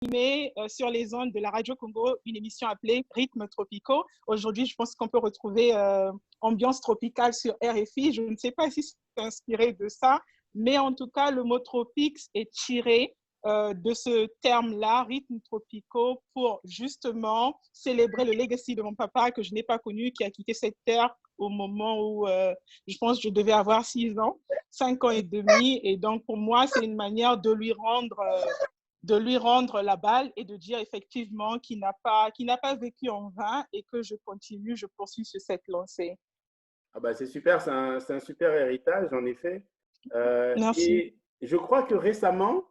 animé sur les ondes de la Radio Congo une émission appelée Rythmes tropicaux. Aujourd'hui, je pense qu'on peut retrouver ambiance tropicale sur RFI. Je ne sais pas si c'est inspiré de ça, mais en tout cas, le mot tropique est tiré de ce terme-là, rythmes tropicaux, pour justement célébrer le legacy de mon papa que je n'ai pas connu, qui a quitté cette terre au moment où je pense que je devais avoir 6 ans, 5 ans et demi. Et donc, pour moi, c'est une manière de lui rendre la balle et de dire effectivement qu'il n'a pas vécu en vain et que je poursuis sur cette lancée. Ah bah c'est super, c'est un super héritage en effet. Merci. Et je crois que récemment,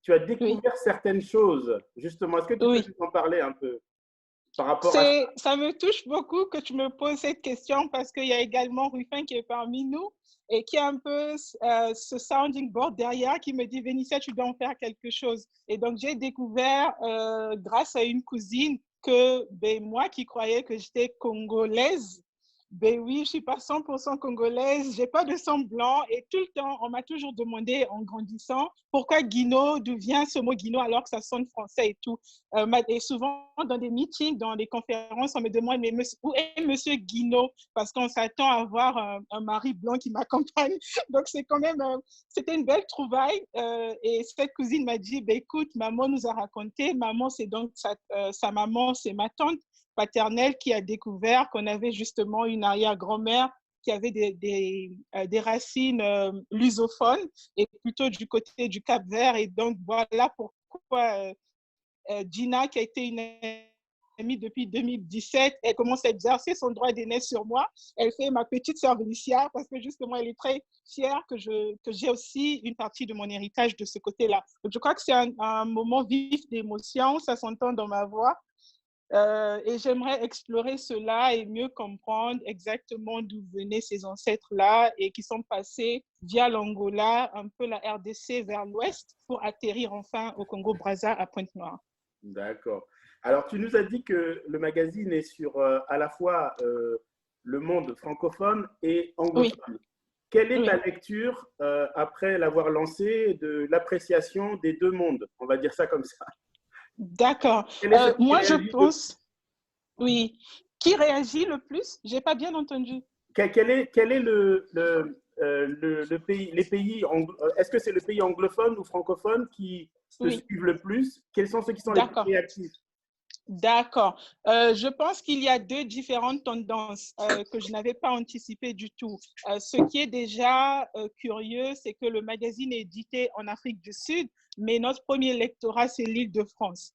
tu as Oui, découvert certaines choses. Justement, est-ce que tu peux oui. nous en parler un peu par rapport à ça? Ça me touche beaucoup que tu me poses cette question parce qu'il y a également Ruffin qui est parmi nous et qui a un peu ce sounding board derrière qui me dit Vénitia, tu dois en faire quelque chose. Et donc, j'ai découvert grâce à une cousine que moi qui croyais que j'étais congolaise, ben oui, je suis pas 100% congolaise, j'ai pas de sang blanc et tout le temps, on m'a toujours demandé en grandissant pourquoi Guino, d'où vient ce mot Guino alors que ça sonne français et tout. Et souvent, dans des meetings, dans des conférences, on me demande mais où est monsieur Guino? Parce qu'on s'attend à avoir un mari blanc qui m'accompagne. Donc, c'est quand même, c'était une belle trouvaille. Et cette cousine m'a dit, bah, écoute, maman nous a raconté, maman, c'est donc sa maman, c'est ma tante paternelle qui a découvert qu'on avait justement une arrière-grand-mère qui avait des racines lusophones et plutôt du côté du Cap-Vert. Et donc, voilà pourquoi Gina, qui a été une amie depuis 2017, elle commence à exercer son droit d'aînesse sur moi. Elle fait ma petite sœur bénéficiaire parce que justement, elle est très fière que j'ai aussi une partie de mon héritage de ce côté-là. Donc, je crois que c'est un moment vif d'émotion, ça s'entend dans ma voix. Et j'aimerais explorer cela et mieux comprendre exactement d'où venaient ces ancêtres-là et qui sont passés via l'Angola, un peu la RDC vers l'ouest pour atterrir enfin au Congo-Brazza à Pointe-Noire. D'accord. Alors, tu nous as dit que le magazine est sur à la fois le monde francophone et Oui, anglophone. Quelle est ta oui. lecture après l'avoir lancé de l'appréciation des deux mondes? On va dire ça comme ça. D'accord. Quel est celui qui Moi, je réagit le pense, oui. Qui réagit le plus? J'ai pas bien entendu. quel est le pays, les pays, est-ce que c'est le pays anglophone ou francophone qui te Oui, suivent le plus? Quels sont ceux qui sont les plus d'accord. réactifs? D'accord. Je pense qu'il y a deux différentes tendances que je n'avais pas anticipées du tout. Ce qui est déjà curieux, c'est que le magazine est édité en Afrique du Sud, mais notre premier lectorat, c'est l'Île-de-France.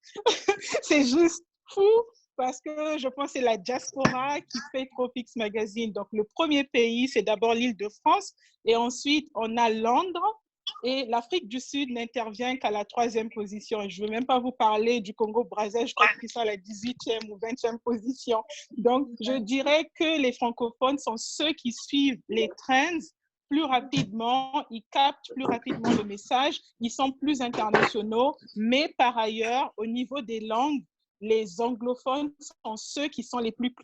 C'est juste fou parce que je pense que c'est la diaspora qui fait Tropics Magazine. Donc, le premier pays, c'est d'abord l'Île-de-France et ensuite, on a Londres. Et l'Afrique du Sud n'intervient qu'à la 3e position. Je ne veux même pas vous parler du Congo-Brazza, je crois qu'ils sont à la 18e ou 20e position. Donc, je dirais que les francophones sont ceux qui suivent les trends plus rapidement, ils captent plus rapidement le message, ils sont plus internationaux, mais par ailleurs, au niveau des langues, les anglophones sont ceux qui sont les plus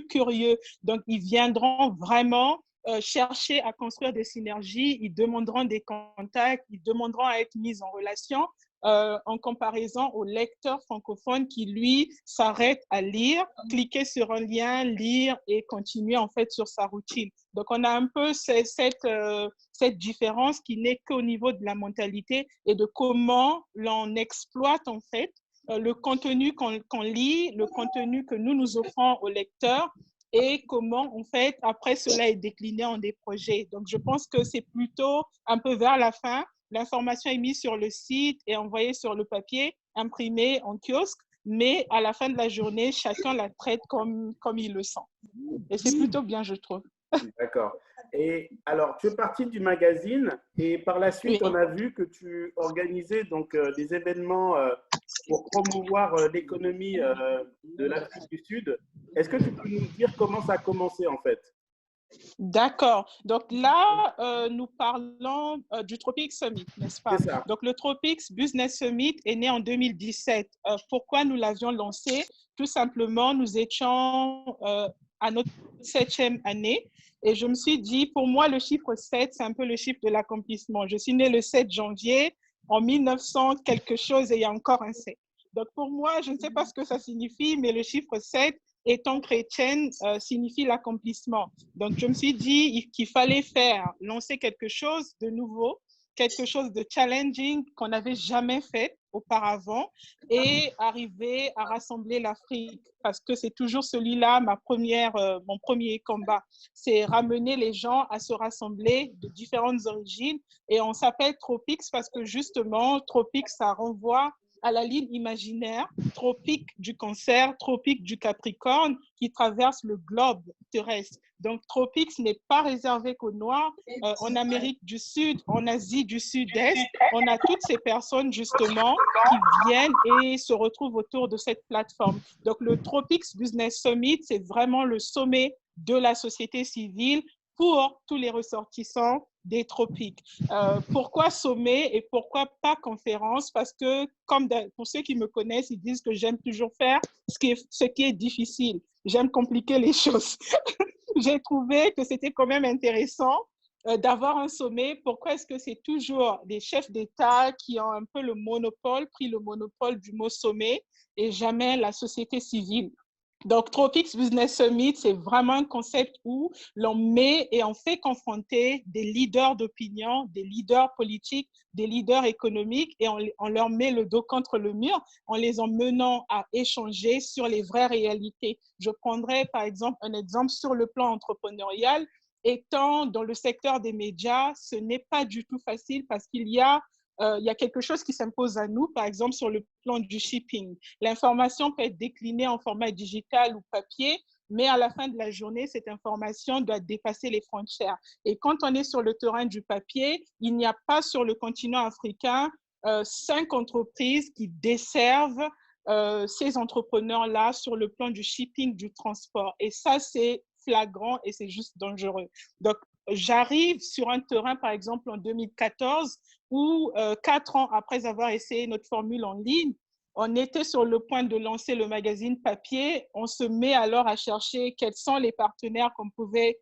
curieux. Donc, ils viendront vraiment chercher à construire des synergies, ils demanderont des contacts, ils demanderont à être mis en relation en comparaison au lecteur francophone qui, lui, s'arrête à lire, cliquer sur un lien, lire et continuer en fait sur sa routine. Donc, on a un peu cette différence qui n'est qu'au niveau de la mentalité et de comment l'on exploite en fait le contenu qu'on lit, le contenu que nous offrons aux lecteurs et comment, en fait, après cela est décliné en des projets. Donc, je pense que c'est plutôt un peu vers la fin. L'information est mise sur le site et envoyée sur le papier, imprimée en kiosque, mais à la fin de la journée, chacun la traite comme il le sent. Et c'est plutôt bien, je trouve. D'accord. Et alors, tu es parti du magazine et par la suite, Oui. on a vu que tu organisais donc des événements pour promouvoir l'économie de l'Afrique du Sud. Est-ce que tu peux nous dire comment ça a commencé en fait? D'accord. Donc là, nous parlons du Tropics Summit, n'est-ce C'est pas? ça. Donc le Tropics Business Summit est né en 2017. Pourquoi nous l'avions lancé? Tout simplement, nous étions à notre 7e année et je me suis dit, pour moi, le chiffre 7, c'est un peu le chiffre de l'accomplissement. Je suis née le 7 janvier en 1900 quelque chose et il y a encore un 7. Donc, pour moi, je ne sais pas ce que ça signifie, mais le chiffre 7, étant chrétienne, signifie l'accomplissement. Donc, je me suis dit qu'il fallait lancer quelque chose de nouveau, quelque chose de challenging qu'on n'avait jamais fait auparavant et arriver à rassembler l'Afrique parce que c'est toujours celui-là mon premier combat. C'est ramener les gens à se rassembler de différentes origines et on s'appelle Tropics parce que justement, Tropics, ça renvoie à la ligne imaginaire, tropique du Cancer, tropique du Capricorne, qui traverse le globe terrestre. Donc, tropique n'est pas réservé qu'aux Noirs. En Amérique du Sud, en Asie du Sud-Est, on a toutes ces personnes, justement, qui viennent et se retrouvent autour de cette plateforme. Donc, le Tropics Business Summit, c'est vraiment le sommet de la société civile pour tous les ressortissants des tropiques. Pourquoi sommet et pourquoi pas conférence? Parce que, pour ceux qui me connaissent, ils disent que j'aime toujours faire ce qui est difficile. J'aime compliquer les choses. J'ai trouvé que c'était quand même intéressant d'avoir un sommet. Pourquoi est-ce que c'est toujours des chefs d'État qui ont un peu pris le monopole du mot sommet et jamais la société civile? Donc, Tropics Business Summit, c'est vraiment un concept où l'on met et on fait confronter des leaders d'opinion, des leaders politiques, des leaders économiques et on leur met le dos contre le mur en les emmenant à échanger sur les vraies réalités. Je prendrai par exemple un exemple sur le plan entrepreneurial. Étant dans le secteur des médias, ce n'est pas du tout facile parce qu'il y a quelque chose qui s'impose à nous, par exemple sur le plan du shipping. L'information peut être déclinée en format digital ou papier, mais à la fin de la journée, cette information doit dépasser les frontières. Et quand on est sur le terrain du papier, il n'y a pas sur le continent africain 5 entreprises qui desservent ces entrepreneurs-là sur le plan du shipping, du transport. Et ça, c'est flagrant et c'est juste dangereux. Donc, j'arrive sur un terrain, par exemple, en 2014, où 4 ans après avoir essayé notre formule en ligne, on était sur le point de lancer le magazine papier. On se met alors à chercher quels sont les partenaires qu'on pouvait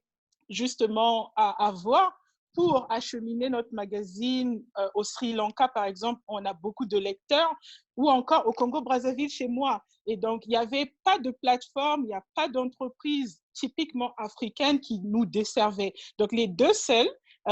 justement avoir pour acheminer notre magazine au Sri Lanka, par exemple. On a beaucoup de lecteurs, ou encore au Congo-Brazzaville chez moi. Et donc, il n'y avait pas de plateforme, il n'y a pas d'entreprise typiquement africaine qui nous desservait. Donc, les deux seuls,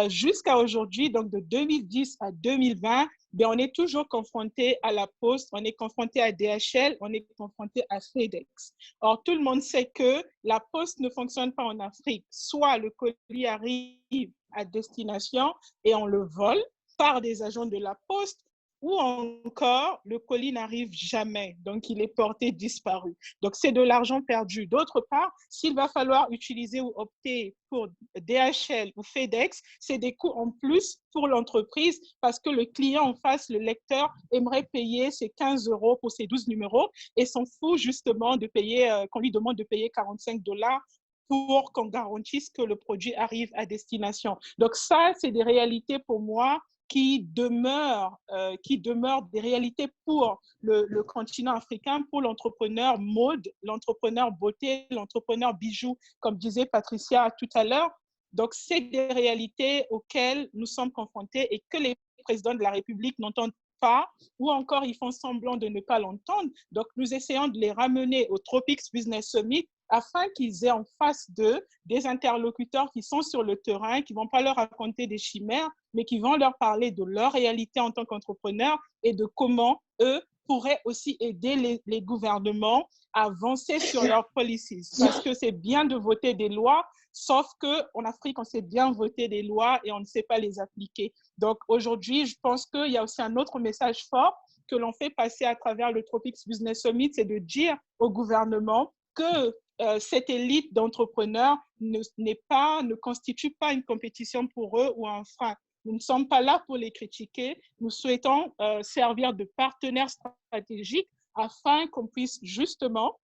jusqu'à aujourd'hui, donc de 2010 à 2020, ben, on est toujours confronté à la Poste, on est confronté à DHL, on est confronté à FedEx. Or, tout le monde sait que la Poste ne fonctionne pas en Afrique. Soit le colis arrive à destination et on le vole par des agents de la Poste, ou encore le colis n'arrive jamais, donc il est porté disparu. Donc c'est de l'argent perdu. D'autre part, s'il va falloir utiliser ou opter pour DHL ou FedEx, c'est des coûts en plus pour l'entreprise parce que le client en face, le lecteur, aimerait payer ses 15 € pour ses 12 numéros et s'en fout justement de payer, qu'on lui demande de payer 45 $ pour qu'on garantisse que le produit arrive à destination. Donc ça, c'est des réalités pour moi qui demeurent des réalités pour le continent africain, pour l'entrepreneur mode, l'entrepreneur beauté, l'entrepreneur bijoux, comme disait Patricia tout à l'heure. Donc, c'est des réalités auxquelles nous sommes confrontés et que les présidents de la République n'entendent pas, ou encore ils font semblant de ne pas l'entendre. Donc, nous essayons de les ramener au Tropics Business Summit afin qu'ils aient en face d'eux des interlocuteurs qui sont sur le terrain, qui ne vont pas leur raconter des chimères, mais qui vont leur parler de leur réalité en tant qu'entrepreneurs et de comment eux pourraient aussi aider les gouvernements à avancer sur leurs policies. Parce que c'est bien de voter des lois, sauf qu'en Afrique, on sait bien voter des lois et on ne sait pas les appliquer. Donc aujourd'hui, je pense qu'il y a aussi un autre message fort que l'on fait passer à travers le Tropics Business Summit, c'est de dire au gouvernement que cette élite d'entrepreneurs ne constitue pas une compétition pour eux ou un frein. Nous ne sommes pas là pour les critiquer. Nous souhaitons servir de partenaires stratégiques afin qu'on puisse justement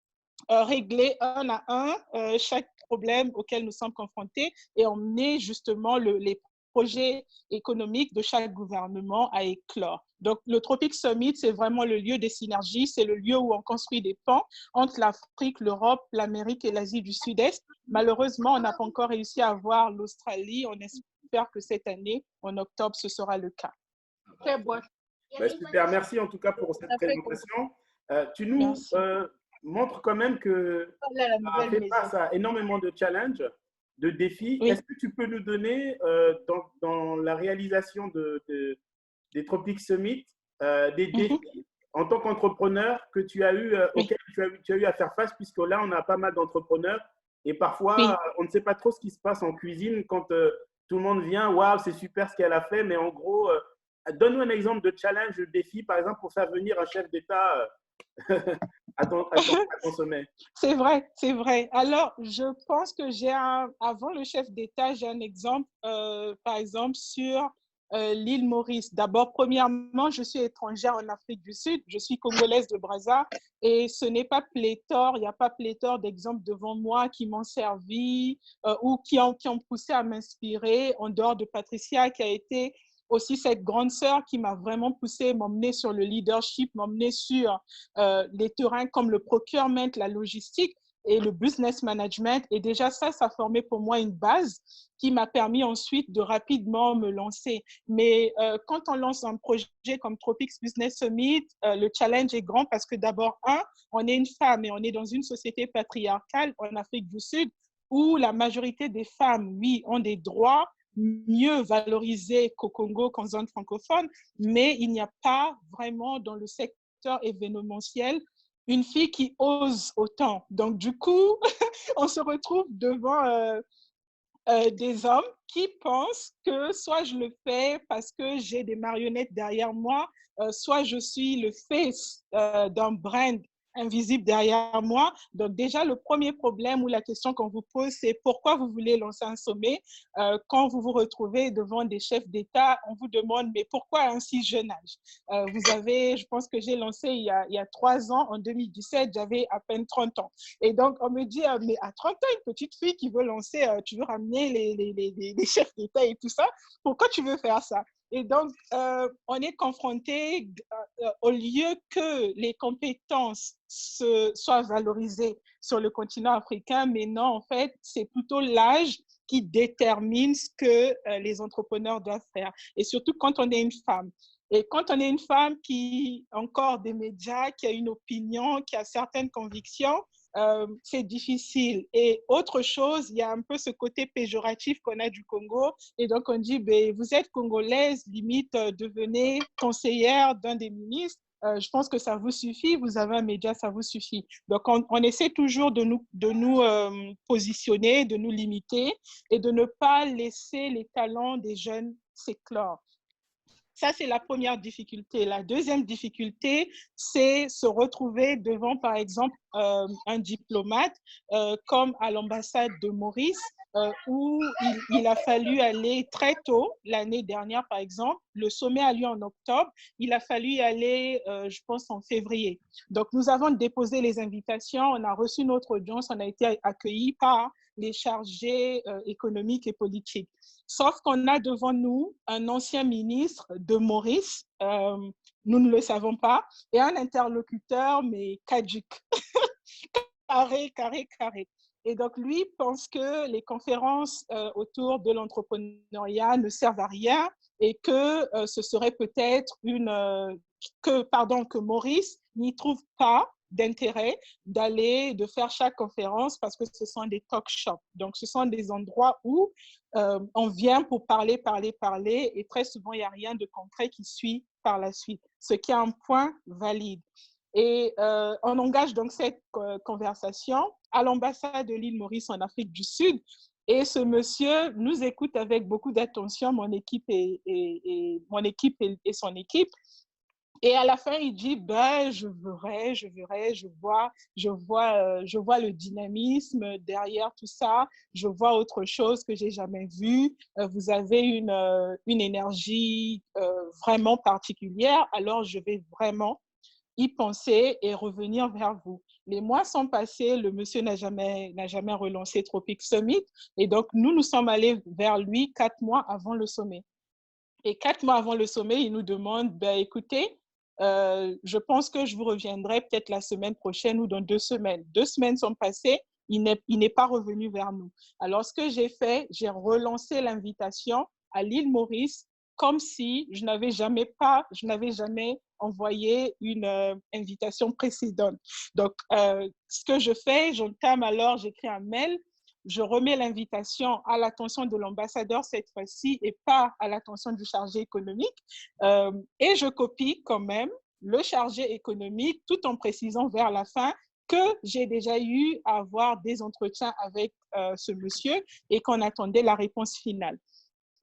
régler un à un chaque problème auquel nous sommes confrontés et emmener justement les projets économiques de chaque gouvernement à éclore. Donc, le Tropic Summit, c'est vraiment le lieu des synergies, c'est le lieu où on construit des ponts entre l'Afrique, l'Europe, l'Amérique et l'Asie du Sud-Est. Malheureusement, on n'a pas encore réussi à voir l'Australie. On espère que cette année, en octobre, ce sera le cas. Super, merci en tout cas pour cette présentation. Tu nous Merci. montres quand même que Voilà la tu as nouvelle fait maison. face à énormément de challenges, de défis. Est-ce Oui. que tu peux nous donner, dans la réalisation des Tropic Summit, des Mhm. défis en tant qu'entrepreneur que tu as eu, Oui. auxquels tu as eu à faire face, puisque là, on a pas mal d'entrepreneurs et parfois, Oui. on ne sait pas trop ce qui se passe en cuisine quand tout le monde vient, waouh, c'est super ce qu'elle a fait, mais en gros, donne-nous un exemple de challenge, de défi, par exemple, pour faire venir un chef d'État à ton sommet. C'est vrai, c'est vrai. Alors, je pense que avant le chef d'État, j'ai un exemple, par exemple, sur l'île Maurice. D'abord, premièrement, je suis étrangère en Afrique du Sud, je suis congolaise de Brazza et ce n'est pas pléthore, il n'y a pas pléthore d'exemples devant moi qui m'ont servi ou qui ont poussé à m'inspirer en dehors de Patricia qui a été aussi cette grande sœur qui m'a vraiment poussé, m'emmener sur le leadership, m'emmener sur les terrains comme le procurement, la logistique et le business management. Et déjà, ça formait pour moi une base qui m'a permis ensuite de rapidement me lancer. Mais quand on lance un projet comme Tropics Business Summit, le challenge est grand parce que d'abord, on est une femme et on est dans une société patriarcale en Afrique du Sud où la majorité des femmes, oui, ont des droits mieux valorisés qu'au Congo, qu'en zone francophone, mais il n'y a pas vraiment dans le secteur événementiel une fille qui ose autant. Donc, du coup, on se retrouve devant des hommes qui pensent que soit je le fais parce que j'ai des marionnettes derrière moi, soit je suis le face d'un brand invisible derrière moi. Donc déjà, le premier problème ou la question qu'on vous pose, c'est pourquoi vous voulez lancer un sommet quand vous vous retrouvez devant des chefs d'État, on vous demande, mais pourquoi à un si jeune âge vous avez, je pense que j'ai lancé il y a 3 ans, en 2017, j'avais à peine 30 ans. Et donc, on me dit, mais à 30 ans, une petite fille qui veut lancer, tu veux ramener les chefs d'État et tout ça, pourquoi tu veux faire ça? Et donc, on est confronté, au lieu que les compétences soient valorisées sur le continent africain, mais non, en fait, c'est plutôt l'âge qui détermine ce que les entrepreneurs doivent faire. Et surtout quand on est une femme. Et quand on est une femme qui a encore des médias, qui a une opinion, qui a certaines convictions, c'est difficile. Et autre chose, il y a un peu ce côté péjoratif qu'on a du Congo. Et donc, on dit, ben, vous êtes congolaise, limite, devenez conseillère d'un des ministres. Je pense que ça vous suffit, vous avez un média, ça vous suffit. Donc, on essaie toujours de nous positionner, de nous limiter et de ne pas laisser les talents des jeunes s'éclore. Ça, c'est la première difficulté. La deuxième difficulté, c'est se retrouver devant, par exemple, un diplomate, comme à l'ambassade de Maurice, où il a fallu aller très tôt, l'année dernière, par exemple. Le sommet a lieu en octobre. Il a fallu y aller, je pense, en février. Donc, nous avons déposé les invitations. On a reçu notre audience. On a été accueillis par les chargés économiques et politiques. Sauf qu'on a devant nous un ancien ministre de Maurice, nous ne le savons pas, et un interlocuteur, mais caduc, carré, carré, carré. Et donc, lui pense que les conférences autour de l'entrepreneuriat ne servent à rien et que ce serait peut-être que Maurice n'y trouve pas d'intérêt de faire chaque conférence parce que ce sont des talk shops. Donc, ce sont des endroits où on vient pour parler, parler, parler et très souvent, il n'y a rien de concret qui suit par la suite, ce qui est un point valide. Et on engage donc cette conversation à l'ambassade de l'île Maurice en Afrique du Sud. Et ce monsieur nous écoute avec beaucoup d'attention, mon équipe et son équipe. Et à la fin, il dit, ben, je verrai, je vois le dynamisme derrière tout ça, je vois autre chose que j'ai jamais vu. Vous avez une énergie vraiment particulière, alors je vais vraiment y penser et revenir vers vous. Les mois sont passés, le monsieur n'a jamais relancé Tropic Summit et donc nous sommes allés vers lui 4 mois avant le sommet. Et 4 mois avant le sommet, il nous demande, ben, écoutez, je pense que je vous reviendrai peut-être la semaine prochaine ou dans 2 semaines. 2 semaines sont passées, il n'est pas revenu vers nous. Alors, ce que j'ai fait, j'ai relancé l'invitation à l'île Maurice comme si je n'avais jamais envoyé une invitation précédente. Donc, ce que je fais, j'entame alors, j'écris un mail, je remets l'invitation à l'attention de l'ambassadeur cette fois-ci et pas à l'attention du chargé économique. Et je copie quand même le chargé économique tout en précisant vers la fin que j'ai déjà eu à avoir des entretiens avec ce monsieur et qu'on attendait la réponse finale.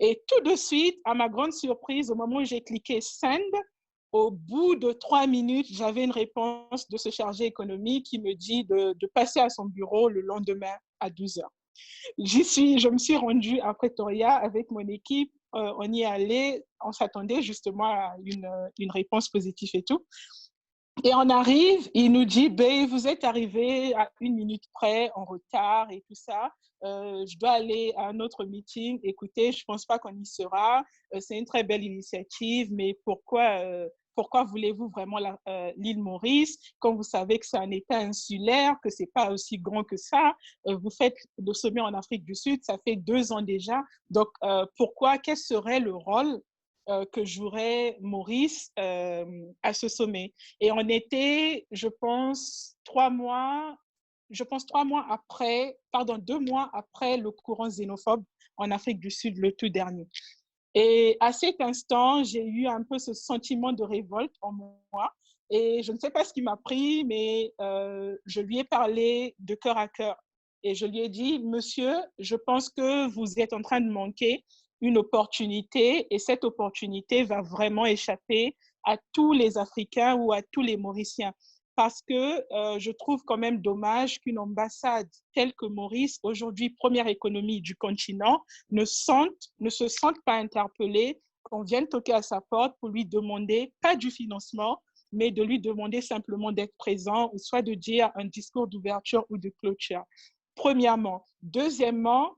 Et tout de suite, à ma grande surprise, au moment où j'ai cliqué Send, au bout de 3 minutes, j'avais une réponse de ce chargé économique qui me dit de passer à son bureau le lendemain à 12 heures. Je me suis rendue à Pretoria avec mon équipe. On y est allé, on s'attendait justement à une réponse positive et tout. Et on arrive, il nous dit, ben, vous êtes arrivé à 1 minute près, en retard et tout ça. Je dois aller à un autre meeting. Écoutez, je ne pense pas qu'on y sera. C'est une très belle initiative, mais pourquoi voulez-vous vraiment l'île Maurice quand vous savez que c'est un État insulaire, que ce n'est pas aussi grand que ça? Vous faites le sommet en Afrique du Sud, ça fait 2 ans déjà. Donc, quel serait le rôle que jouerait Maurice à ce sommet? Et on était, je pense, 2 mois après, 2 mois après le courant xénophobe en Afrique du Sud, le tout dernier. Et à cet instant, j'ai eu un peu ce sentiment de révolte en moi. Et je ne sais pas ce qui m'a pris, mais je lui ai parlé de cœur à cœur. Et je lui ai dit, monsieur, je pense que vous êtes en train de manquer une opportunité et cette opportunité va vraiment échapper à tous les Africains ou à tous les Mauriciens. Parce que je trouve quand même dommage qu'une ambassade telle que Maurice, aujourd'hui première économie du continent, ne se sente pas interpellée, qu'on vienne toquer à sa porte pour lui demander, pas du financement, mais de lui demander simplement d'être présent, ou soit de dire un discours d'ouverture ou de clôture. Premièrement. Deuxièmement,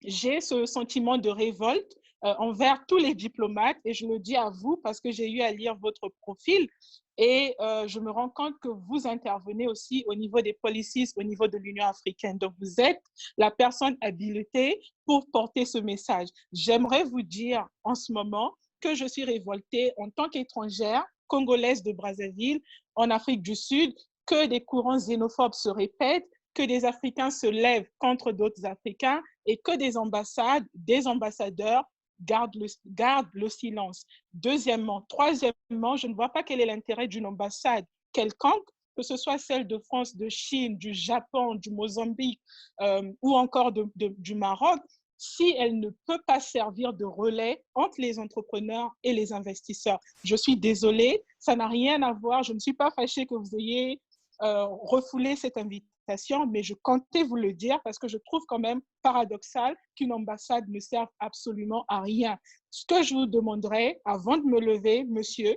j'ai ce sentiment de révolte envers tous les diplomates, et je le dis à vous parce que j'ai eu à lire votre profil, et je me rends compte que vous intervenez aussi au niveau des policies, au niveau de l'Union africaine. Donc, vous êtes la personne habilitée pour porter ce message. J'aimerais vous dire en ce moment que je suis révoltée en tant qu'étrangère, congolaise de Brazzaville, en Afrique du Sud, que des courants xénophobes se répètent, que des Africains se lèvent contre d'autres Africains et que des ambassades, des ambassadeurs gardent le silence. Deuxièmement. Troisièmement, je ne vois pas quel est l'intérêt d'une ambassade quelconque, que ce soit celle de France, de Chine, du Japon, du Mozambique ou encore du Maroc, si elle ne peut pas servir de relais entre les entrepreneurs et les investisseurs. Je suis désolée, ça n'a rien à voir. Je ne suis pas fâchée que vous ayez refoulé cette invitation, mais je comptais vous le dire parce que je trouve quand même paradoxal qu'une ambassade ne serve absolument à rien. Ce que je vous demanderais avant de me lever, monsieur,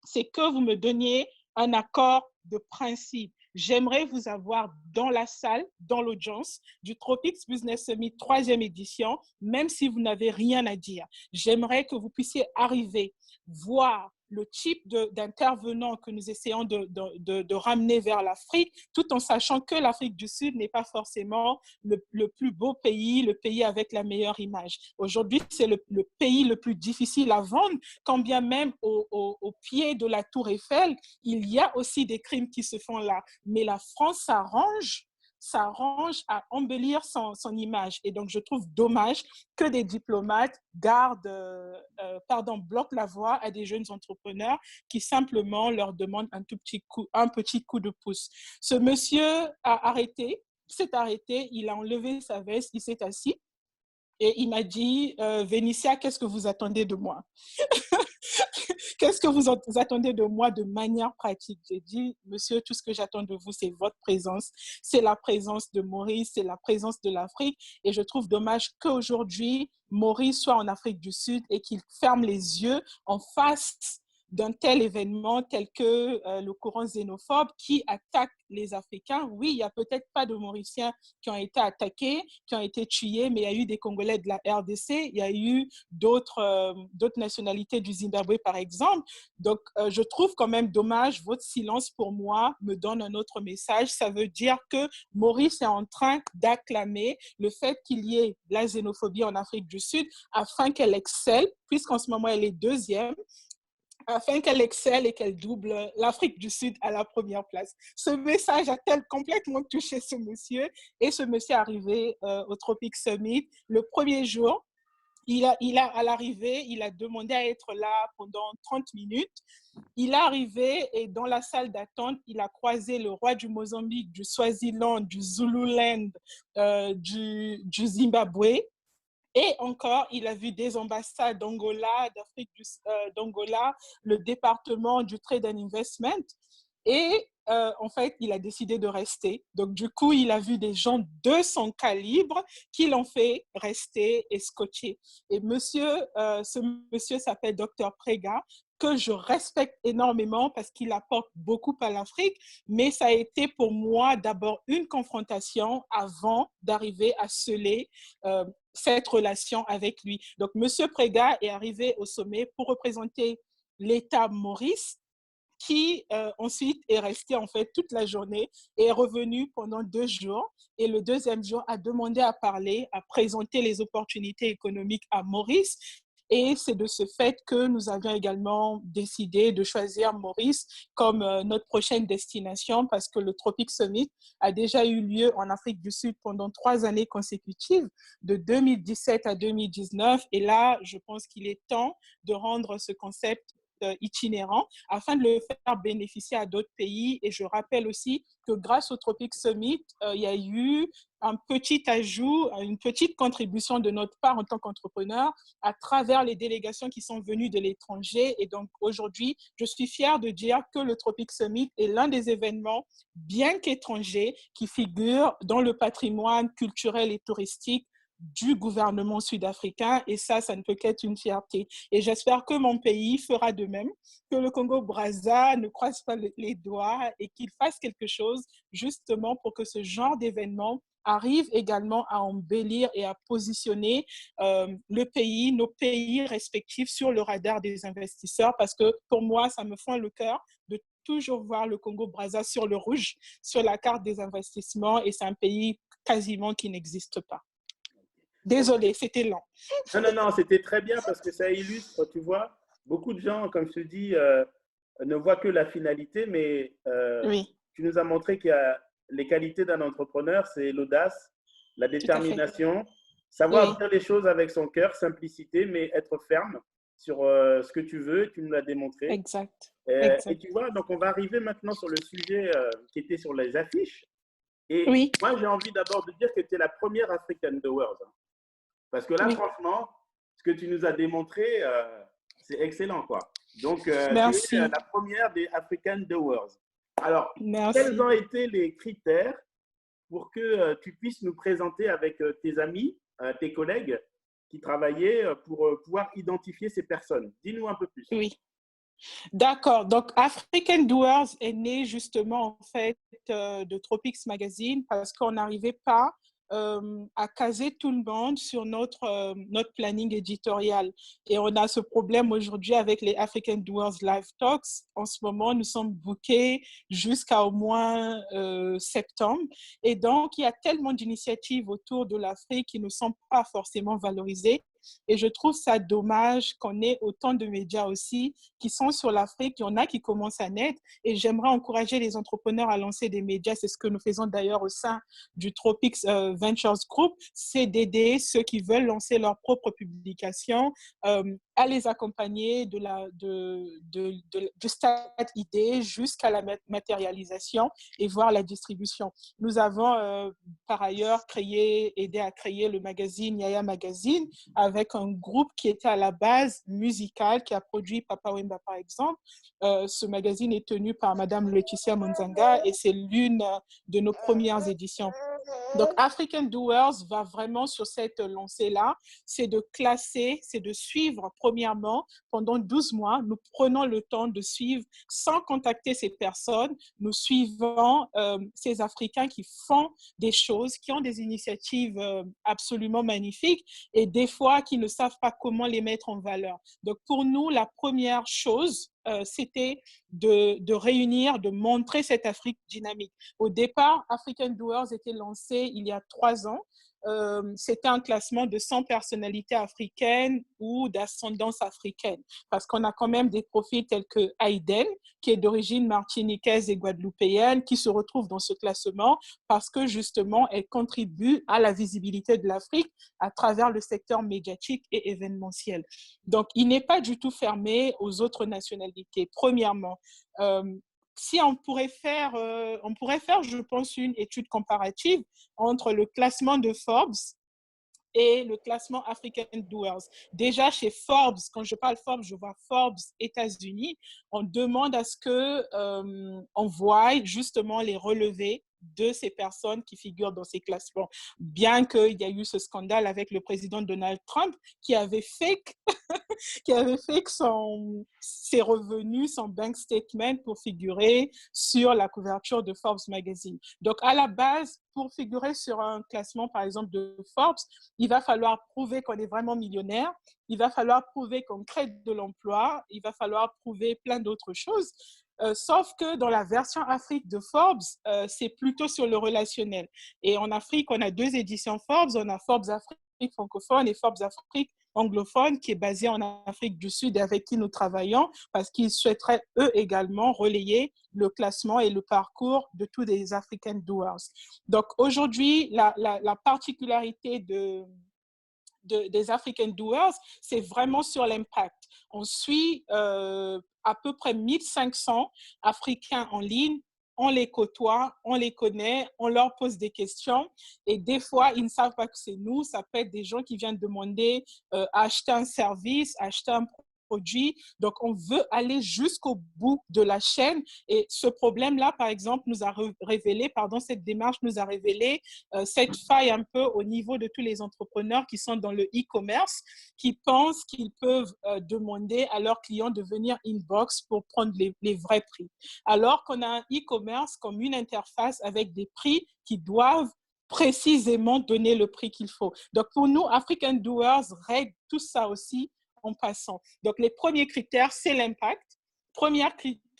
c'est que vous me donniez un accord de principe. J'aimerais vous avoir dans la salle, dans l'audience du Tropics Business Summit 3e édition, même si vous n'avez rien à dire. J'aimerais que vous puissiez arriver, voir le type d'intervenants que nous essayons de ramener vers l'Afrique, tout en sachant que l'Afrique du Sud n'est pas forcément le plus beau pays, le pays avec la meilleure image. Aujourd'hui, c'est le pays le plus difficile à vendre, quand bien même au pied de la Tour Eiffel, il y a aussi des crimes qui se font là. Mais la France s'arrange à embellir son image. Et donc, je trouve dommage que des diplomates bloquent la voie à des jeunes entrepreneurs qui simplement leur demandent un petit coup de pouce. Ce monsieur s'est arrêté, il a enlevé sa veste, il s'est assis et il m'a dit, Vénitia, qu'est-ce que vous attendez de moi? Qu'est-ce que vous attendez de moi de manière pratique? J'ai dit, monsieur, tout ce que j'attends de vous, c'est votre présence. C'est la présence de Maurice, c'est la présence de l'Afrique. Et je trouve dommage qu'aujourd'hui, Maurice soit en Afrique du Sud et qu'il ferme les yeux en face d'un tel événement tel que le courant xénophobe qui attaque les Africains. Oui, il n'y a peut-être pas de Mauriciens qui ont été attaqués, qui ont été tués, mais il y a eu des Congolais de la RDC, il y a eu d'autres nationalités du Zimbabwe, par exemple. Donc, je trouve quand même dommage, votre silence pour moi me donne un autre message. Ça veut dire que Maurice est en train d'acclamer le fait qu'il y ait la xénophobie en Afrique du Sud afin qu'elle excelle, puisqu'en ce moment, elle est 2e. afin qu'elle excelle et qu'elle double l'Afrique du Sud à la première place. Ce message a-t-elle complètement touché ce monsieur, et ce monsieur est arrivé au Tropic Summit le premier jour. À l'arrivée, il a demandé à être là pendant 30 minutes. Il est arrivé et dans la salle d'attente, il a croisé le roi du Mozambique, du Swaziland, du Zululand, du Zimbabwe. Et encore, il a vu des ambassades d'Angola, d'Angola, le département du Trade and Investment. Et en fait, il a décidé de rester. Donc, du coup, il a vu des gens de son calibre qui l'ont fait rester et scotcher. Et ce monsieur s'appelle Dr. Prega, que je respecte énormément parce qu'il apporte beaucoup à l'Afrique, mais ça a été pour moi d'abord une confrontation avant d'arriver à sceller cette relation avec lui. Donc, monsieur Prega est arrivé au sommet pour représenter l'État Maurice, qui ensuite est resté en fait toute la journée et est revenu pendant 2 jours. Et le deuxième jour a demandé à parler, à présenter les opportunités économiques à Maurice. Et c'est de ce fait que nous avions également décidé de choisir Maurice comme notre prochaine destination, parce que le Tropic Summit a déjà eu lieu en Afrique du Sud pendant 3 années consécutives, de 2017 à 2019. Et là, je pense qu'il est temps de rendre ce concept itinérant afin de le faire bénéficier à d'autres pays. Et je rappelle aussi que grâce au Tropic Summit, il y a eu un petit ajout, une petite contribution de notre part en tant qu'entrepreneur à travers les délégations qui sont venues de l'étranger. Et donc aujourd'hui, je suis fière de dire que le Tropic Summit est l'un des événements, bien qu'étrangers, qui figure dans le patrimoine culturel et touristique du gouvernement sud-africain, et ça ne peut qu'être une fierté. Et j'espère que mon pays fera de même, que le Congo-Brazza ne croise pas les doigts et qu'il fasse quelque chose justement pour que ce genre d'événement arrive également à embellir et à positionner le pays, nos pays respectifs sur le radar des investisseurs, parce que pour moi, ça me fend le cœur de toujours voir le Congo-Brazza sur le rouge, sur la carte des investissements, et c'est un pays quasiment qui n'existe pas. Désolée, c'était lent. Non, c'était très bien parce que ça illustre, tu vois, beaucoup de gens, comme je te dis, ne voient que la finalité, mais oui. Tu nous as montré qu'il y a les qualités d'un entrepreneur, c'est l'audace, la détermination, savoir dire les choses avec son cœur, simplicité, mais être ferme sur ce que tu veux, tu nous l'as démontré. Exact. Et tu vois, donc on va arriver maintenant sur le sujet qui était sur les affiches. Et moi, j'ai envie d'abord de dire que tu es la première African Doers. Parce que là, franchement, ce que tu nous as démontré, c'est excellent, quoi. Donc, tu es la première des African Doers. Alors, quels ont été les critères pour que tu puisses nous présenter avec tes amis, tes collègues qui travaillaient pour pouvoir identifier ces personnes? Dis-nous un peu plus. Oui. D'accord. Donc, African Doers est né justement en fait de Tropics Magazine parce qu'on n'arrivait pas à caser tout le monde sur notre planning éditorial. Et on a ce problème aujourd'hui avec les African Doers Live Talks. En ce moment, nous sommes bookés jusqu'à au moins septembre. Et donc, il y a tellement d'initiatives autour de l'Afrique qui ne sont pas forcément valorisées. Et je trouve ça dommage qu'on ait autant de médias aussi qui sont sur l'Afrique. Il y en a qui commencent à naître et j'aimerais encourager les entrepreneurs à lancer des médias. C'est ce que nous faisons d'ailleurs au sein du Tropics Ventures Group, c'est d'aider ceux qui veulent lancer leur propre publication à les accompagner du stade idée jusqu'à la matérialisation et voir la distribution. Nous avons par ailleurs aidé à créer le magazine Yaya Magazine avec un groupe qui était à la base musical, qui a produit Papa Wemba par exemple. Ce magazine est tenu par Madame Laetitia Monzanga et c'est l'une de nos premières éditions. Donc, African Doers va vraiment sur cette lancée-là, c'est de classer, c'est de suivre premièrement pendant 12 mois. Nous prenons le temps de suivre sans contacter ces personnes. Nous suivons ces Africains qui font des choses, qui ont des initiatives absolument magnifiques et des fois qui ne savent pas comment les mettre en valeur. Donc, pour nous, la première chose, c'était de réunir, de montrer cette Afrique dynamique. Au départ, African Doers était lancé il y a 3 ans c'était un classement de 100 personnalités africaines ou d'ascendance africaine, parce qu'on a quand même des profils tels que Haydn, qui est d'origine martiniquaise et guadeloupéenne, qui se retrouve dans ce classement parce que justement, elle contribue à la visibilité de l'Afrique à travers le secteur médiatique et événementiel. Donc, il n'est pas du tout fermé aux autres nationalités. Premièrement, si on pourrait faire, je pense, une étude comparative entre le classement de Forbes et le classement African Doers. Déjà, chez Forbes, quand je parle Forbes, je vois Forbes États-Unis, on demande à ce qu'on voie justement les relevés de ces personnes qui figurent dans ces classements. Bien qu'il y a eu ce scandale avec le président Donald Trump qui avait fake ses revenus, son bank statement pour figurer sur la couverture de Forbes Magazine. Donc, à la base, pour figurer sur un classement, par exemple, de Forbes, il va falloir prouver qu'on est vraiment millionnaire, il va falloir prouver qu'on crée de l'emploi, il va falloir prouver plein d'autres choses. Sauf que dans la version Afrique de Forbes, c'est plutôt sur le relationnel. Et en Afrique, on a 2 éditions Forbes. On a Forbes Afrique francophone et Forbes Afrique anglophone qui est basé en Afrique du Sud et avec qui nous travaillons parce qu'ils souhaiteraient eux également relayer le classement et le parcours de tous les African Doers. Donc aujourd'hui, la particularité des African Doers, c'est vraiment sur l'impact. On suit à peu près 1500 Africains en ligne. On les côtoie, on les connaît, on leur pose des questions et des fois, ils ne savent pas que c'est nous. Ça peut être des gens qui viennent demander à acheter un service, acheter un produit. Donc, on veut aller jusqu'au bout de la chaîne. Et ce problème-là, par exemple, nous a révélé, cette démarche nous a révélé cette faille un peu au niveau de tous les entrepreneurs qui sont dans le e-commerce, qui pensent qu'ils peuvent demander à leurs clients de venir inbox pour prendre les vrais prix. Alors qu'on a un e-commerce comme une interface avec des prix qui doivent précisément donner le prix qu'il faut. Donc, pour nous, African Doers règle tout ça aussi en passant. Donc, les premiers critères, c'est l'impact.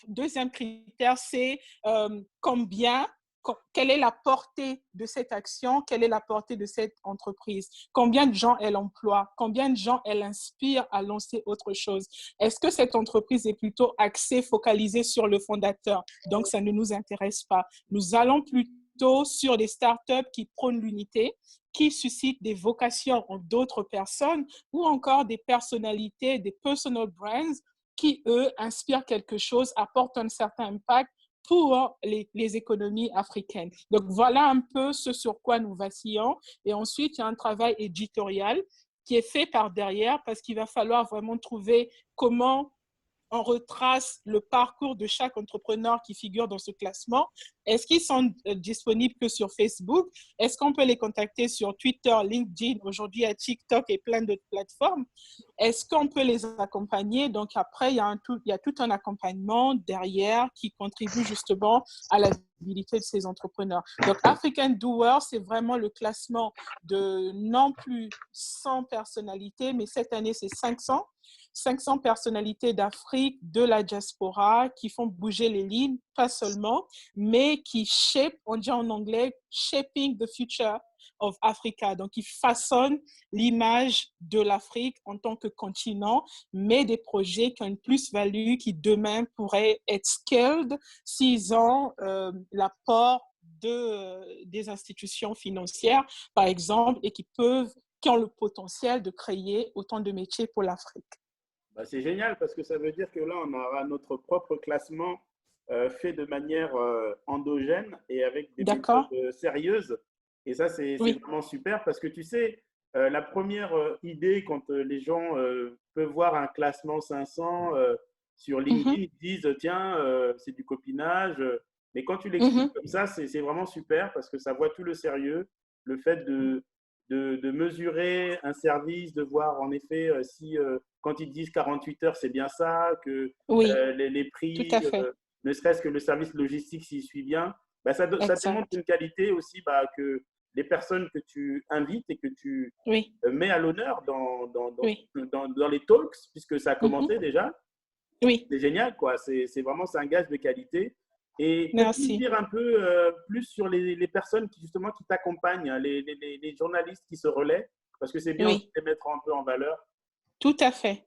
Deuxième critère, c'est quelle est la portée de cette action, quelle est la portée de cette entreprise, combien de gens elle emploie, combien de gens elle inspire à lancer autre chose. Est-ce que cette entreprise est plutôt axée, focalisée sur le fondateur? Donc, ça ne nous intéresse pas. Nous allons plutôt sur des startups qui prônent l'unité, qui suscitent des vocations en d'autres personnes ou encore des personnalités, des personal brands qui, eux, inspirent quelque chose, apportent un certain impact pour les économies africaines. Donc, voilà un peu ce sur quoi nous vacillons. Et ensuite, il y a un travail éditorial qui est fait par derrière parce qu'il va falloir vraiment trouver comment on retrace le parcours de chaque entrepreneur qui figure dans ce classement. Est-ce qu'ils sont disponibles que sur Facebook? Est-ce qu'on peut les contacter sur Twitter, LinkedIn, aujourd'hui à TikTok et plein d'autres plateformes? Est-ce qu'on peut les accompagner? Donc après, il y a tout un accompagnement derrière qui contribue justement à la visibilité de ces entrepreneurs. Donc African Doers, c'est vraiment le classement de non plus 100 personnalités, mais cette année, c'est 500 personnalités d'Afrique, de la diaspora, qui font bouger les lignes, pas seulement, mais qui shape, on dit en anglais, shaping the future of Africa. Donc, ils façonnent l'image de l'Afrique en tant que continent, mais des projets qui ont une plus-value, qui demain pourraient être scaled s'ils ont l'apport des institutions financières, par exemple, et qui ont le potentiel de créer autant de métiers pour l'Afrique. Bah, c'est génial parce que ça veut dire que là, on aura notre propre classement fait de manière endogène et avec des méthodes sérieuses. Et ça, c'est vraiment super parce que tu sais, la première idée quand les gens peuvent voir un classement 500 sur LinkedIn, ils disent tiens, c'est du copinage. Mais quand tu l'expliques comme ça, c'est vraiment super parce que ça voit tout le sérieux, le fait de mesurer un service, de voir en effet si quand ils disent 48 heures, c'est bien ça, que les prix, ne serait-ce que le service logistique s'il suit bien, bah, ça démontre une qualité aussi que les personnes que tu invites et que tu mets à l'honneur dans les talks, puisque ça a commencé déjà. Oui. C'est génial, quoi. C'est vraiment un gage de qualité. Et peux-tu me dire un peu plus sur les personnes qui, justement, qui t'accompagnent, les journalistes qui se relaient? Parce que c'est bien aussi de les mettre un peu en valeur. Tout à fait.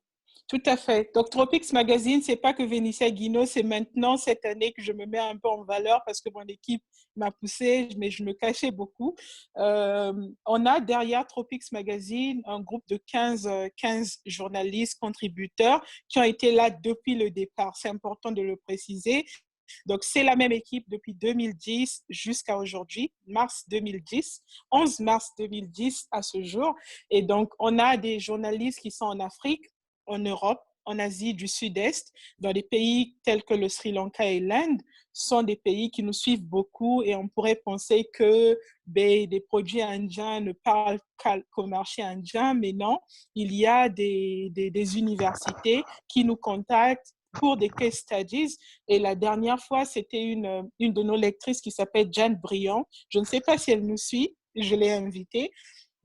Tout à fait. Donc, Tropics Magazine, c'est pas que Vénitia Guinaud, c'est maintenant, cette année, que je me mets un peu en valeur parce que mon équipe m'a poussée, mais je me cachais beaucoup. On a derrière Tropics Magazine un groupe de 15 journalistes contributeurs qui ont été là depuis le départ. C'est important de le préciser. Donc, c'est la même équipe depuis 2010 jusqu'à aujourd'hui, mars 2010, 11 mars 2010 à ce jour. Et donc, on a des journalistes qui sont en Afrique, en Europe, en Asie du Sud-Est, dans des pays tels que le Sri Lanka et l'Inde, sont des pays qui nous suivent beaucoup et on pourrait penser que des produits indiens ne parlent qu'au marché indien, mais non, il y a des universités qui nous contactent pour des case studies. Et la dernière fois, c'était une de nos lectrices qui s'appelle Jeanne Briand. Je ne sais pas si elle nous suit, je l'ai invitée.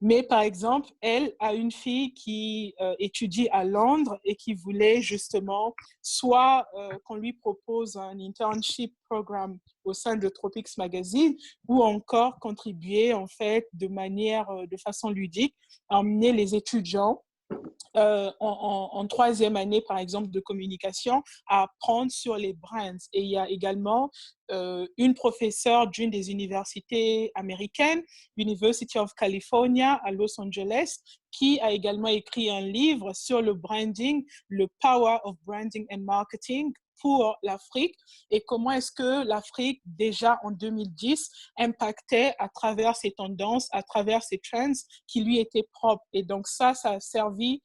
Mais par exemple, elle a une fille qui étudie à Londres et qui voulait justement soit qu'on lui propose un internship programme au sein de Tropics Magazine ou encore contribuer en fait de façon ludique à emmener les étudiants en troisième année, par exemple, de communication, à apprendre sur les brands. Et il y a également une professeure d'une des universités américaines, University of California à Los Angeles, qui a également écrit un livre sur le branding, le Power of Branding and Marketing pour l'Afrique et comment est-ce que l'Afrique, déjà en 2010, impactait à travers ses tendances, à travers ses trends qui lui étaient propres. Et donc ça a servi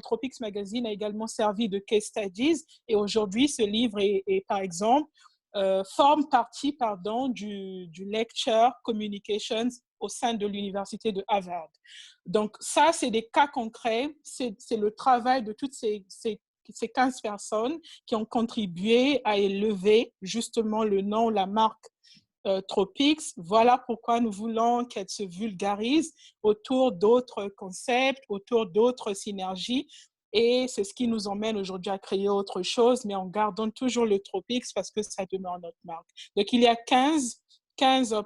Tropics Magazine a également servi de case studies et aujourd'hui ce livre est par exemple forme partie du lecture communications au sein de l'université de Harvard. Donc ça c'est des cas concrets, c'est le travail de toutes ces 15 personnes qui ont contribué à élever justement le nom, la marque Tropics. Voilà pourquoi nous voulons qu'elle se vulgarise autour d'autres concepts, autour d'autres synergies. Et c'est ce qui nous emmène aujourd'hui à créer autre chose, mais en gardant toujours le Tropics parce que ça demeure notre marque. Donc, il y a 15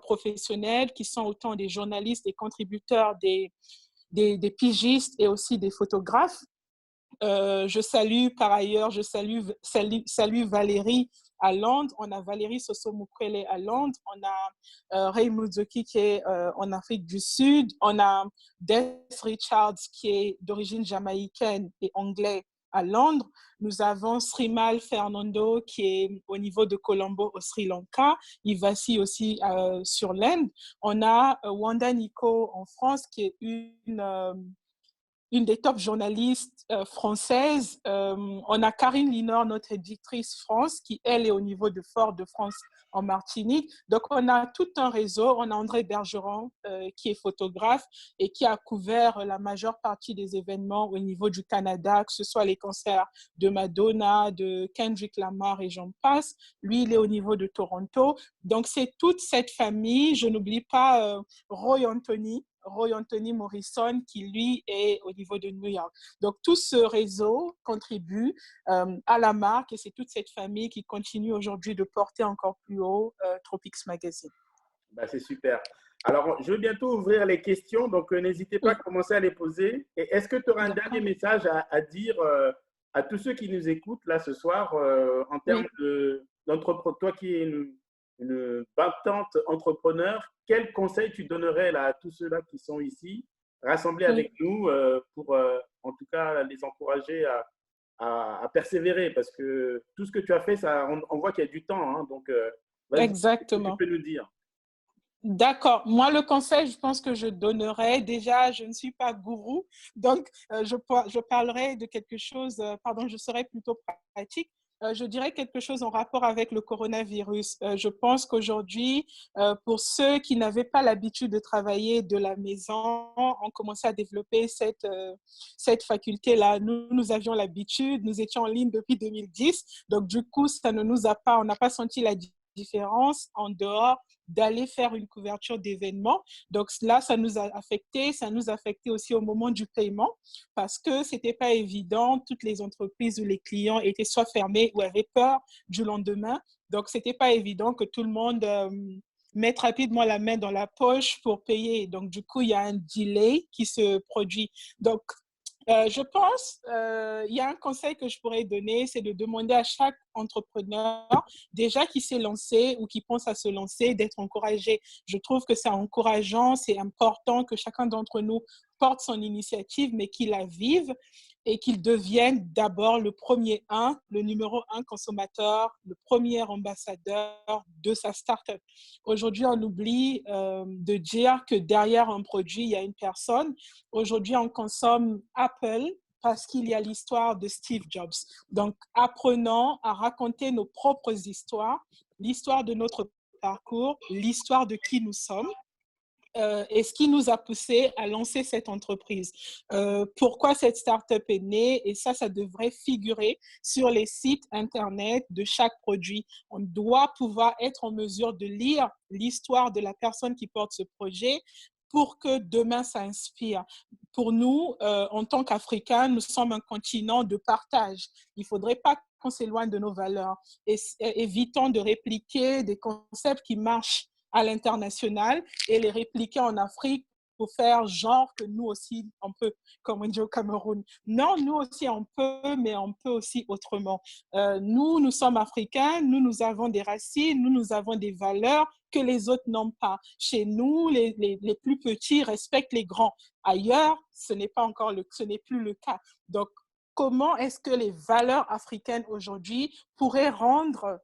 professionnels qui sont autant des journalistes, des contributeurs, des pigistes et aussi des photographes. Je salue par ailleurs, salue Valérie à Londres, on a Valérie Soso-Mukwele à Londres, on a Ray Muzoki qui est en Afrique du Sud, on a Des Richards qui est d'origine jamaïcaine et anglais à Londres, nous avons Srimal Fernando qui est au niveau de Colombo au Sri Lanka, Ivasi aussi sur l'Inde, on a Wanda Nico en France qui est une des top journalistes françaises. On a Karine Linor, notre éditrice France, qui, elle, est au niveau de Fort-de-France en Martinique. Donc, on a tout un réseau. On a André Bergeron, qui est photographe et qui a couvert la majeure partie des événements au niveau du Canada, que ce soit les concerts de Madonna, de Kendrick Lamar et j'en passe. Lui, il est au niveau de Toronto. Donc, c'est toute cette famille. Je n'oublie pas Roy Anthony Morrison, qui lui est au niveau de New York. Donc, tout ce réseau contribue à la marque et c'est toute cette famille qui continue aujourd'hui de porter encore plus haut Tropics Magazine. Bah, c'est super. Alors, je vais bientôt ouvrir les questions, donc n'hésitez pas à commencer à les poser. Et est-ce que tu auras un dernier message à dire à tous ceux qui nous écoutent là ce soir en termes d'entrepreneur, toi qui es une battante entrepreneur, quel conseil tu donnerais là, à tous ceux-là qui sont ici, rassemblés avec nous, pour en tout cas les encourager à persévérer? Parce que tout ce que tu as fait, ça, on voit qu'il y a du temps. Hein, donc, exactement. Tu peux nous dire. D'accord. Moi, le conseil, je pense que je donnerais, déjà, je ne suis pas gourou, donc je parlerai de quelque chose, je serai plutôt pratique. Je dirais quelque chose en rapport avec le coronavirus. Je pense qu'aujourd'hui, pour ceux qui n'avaient pas l'habitude de travailler de la maison, ont commencé à développer cette faculté-là. Nous avions l'habitude, nous étions en ligne depuis 2010, donc du coup, on n'a pas senti la différence en dehors d'aller faire une couverture d'événements. Donc là, ça nous a affecté aussi au moment du paiement parce que c'était pas évident. Toutes les entreprises ou les clients étaient soit fermés ou avaient peur du lendemain. Donc, ce n'était pas évident que tout le monde mette rapidement la main dans la poche pour payer. Donc, du coup, il y a un delay qui se produit. Donc, je pense, il y a un conseil que je pourrais donner, c'est de demander à chaque entrepreneur, déjà qui s'est lancé ou qui pense à se lancer, d'être encouragé. Je trouve que c'est encourageant, c'est important que chacun d'entre nous porte son initiative, mais qu'il la vive et qu'il devienne d'abord le numéro un consommateur, le premier ambassadeur de sa start-up. Aujourd'hui, on oublie de dire que derrière un produit, il y a une personne. Aujourd'hui, on consomme Apple parce qu'il y a l'histoire de Steve Jobs. Donc, apprenons à raconter nos propres histoires, l'histoire de notre parcours, l'histoire de qui nous sommes. Et ce qui nous a poussé à lancer cette entreprise. Pourquoi cette start-up est née, et ça devrait figurer sur les sites Internet de chaque produit. On doit pouvoir être en mesure de lire l'histoire de la personne qui porte ce projet pour que demain, ça inspire. Pour nous, en tant qu'Africains, nous sommes un continent de partage. Il ne faudrait pas qu'on s'éloigne de nos valeurs. Évitons de répliquer des concepts qui marchent à l'international et les répliquer en Afrique pour faire genre que nous aussi, on peut, comme on dit au Cameroun. Non, nous aussi, on peut, mais on peut aussi autrement. Nous sommes Africains, nous avons des racines, nous avons des valeurs que les autres n'ont pas. Chez nous, les plus petits respectent les grands. Ailleurs, ce n'est plus le cas. Donc, comment est-ce que les valeurs africaines aujourd'hui pourraient rendre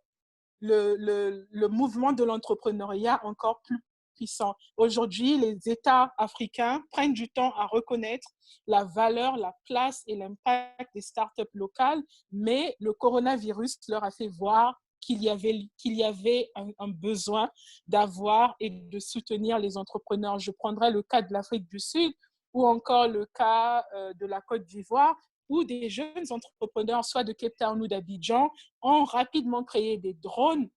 le mouvement de l'entrepreneuriat encore plus puissant? Aujourd'hui, les États africains prennent du temps à reconnaître la valeur, la place et l'impact des startups locales, mais le coronavirus leur a fait voir qu'il y avait un besoin d'avoir et de soutenir les entrepreneurs. Je prendrai le cas de l'Afrique du Sud ou encore le cas de la Côte d'Ivoire, où des jeunes entrepreneurs, soit de Cape Town ou d'Abidjan, ont rapidement créé des drones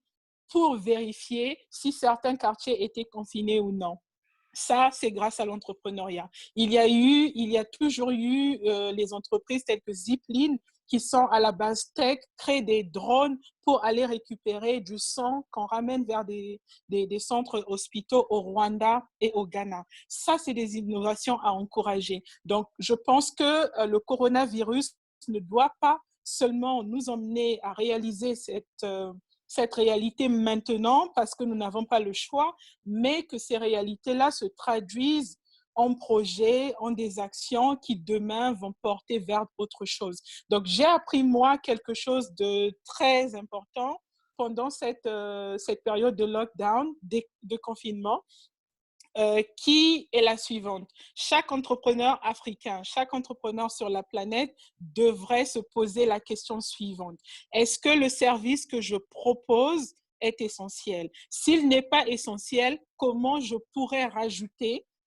pour vérifier si certains quartiers étaient confinés ou non. Ça, c'est grâce à l'entrepreneuriat. Il y a toujours eu les entreprises telles que Zipline, qui sont à la base tech, créent des drones pour aller récupérer du sang qu'on ramène vers des centres hospitaux au Rwanda et au Ghana. Ça, c'est des innovations à encourager. Donc, je pense que le coronavirus ne doit pas seulement nous emmener à réaliser cette réalité maintenant parce que nous n'avons pas le choix, mais que ces réalités-là se traduisent en projets, en des actions qui demain vont porter vers autre chose. Donc, j'ai appris moi quelque chose de très important pendant cette période de lockdown, de confinement, qui est la suivante. Chaque entrepreneur africain, chaque entrepreneur sur la planète devrait se poser la question suivante. Est-ce que le service que je propose est essentiel? S'il n'est pas essentiel, comment je pourrais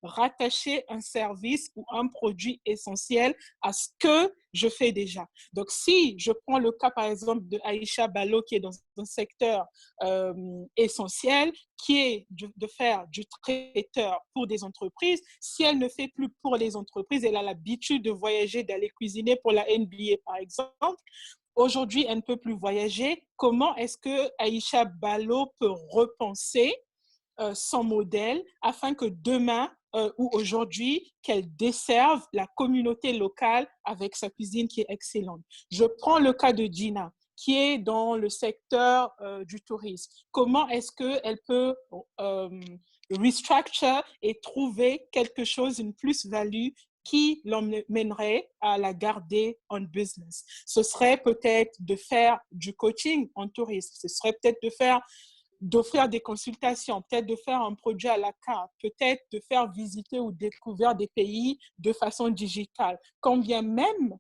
rattacher un service ou un produit essentiel à ce que je fais déjà? Donc, si je prends le cas, par exemple, de Aïcha Ballo, qui est dans un secteur essentiel, qui est de faire du traiteur pour des entreprises. Si elle ne fait plus pour les entreprises, elle a l'habitude de voyager, d'aller cuisiner pour la NBA, par exemple. Aujourd'hui, elle ne peut plus voyager. Comment est-ce que Aïcha Ballo peut repenser son modèle afin que demain ou aujourd'hui, qu'elle desserve la communauté locale avec sa cuisine qui est excellente? Je prends le cas de Gina, qui est dans le secteur du tourisme. Comment est-ce qu'elle peut restructure et trouver quelque chose, une plus-value qui l'emmènerait à la garder en business? Ce serait peut-être de faire du coaching en tourisme, ce serait peut-être d'offrir des consultations, peut-être de faire un projet à la carte, peut-être de faire visiter ou découvrir des pays de façon digitale, quand bien même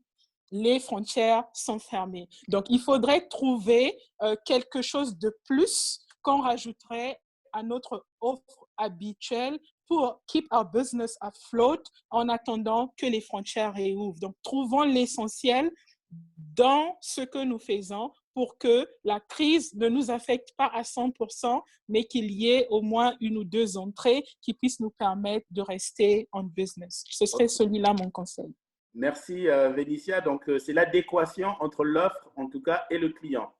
les frontières sont fermées. Donc, il faudrait trouver quelque chose de plus qu'on rajouterait à notre offre habituelle pour keep our business afloat en attendant que les frontières réouvrent. Donc, trouvons l'essentiel dans ce que nous faisons pour que la crise ne nous affecte pas à 100%, mais qu'il y ait au moins une ou deux entrées qui puissent nous permettre de rester en business. Ce serait celui-là mon conseil. Merci, Vénitia. Donc, c'est l'adéquation entre l'offre, en tout cas, et le client.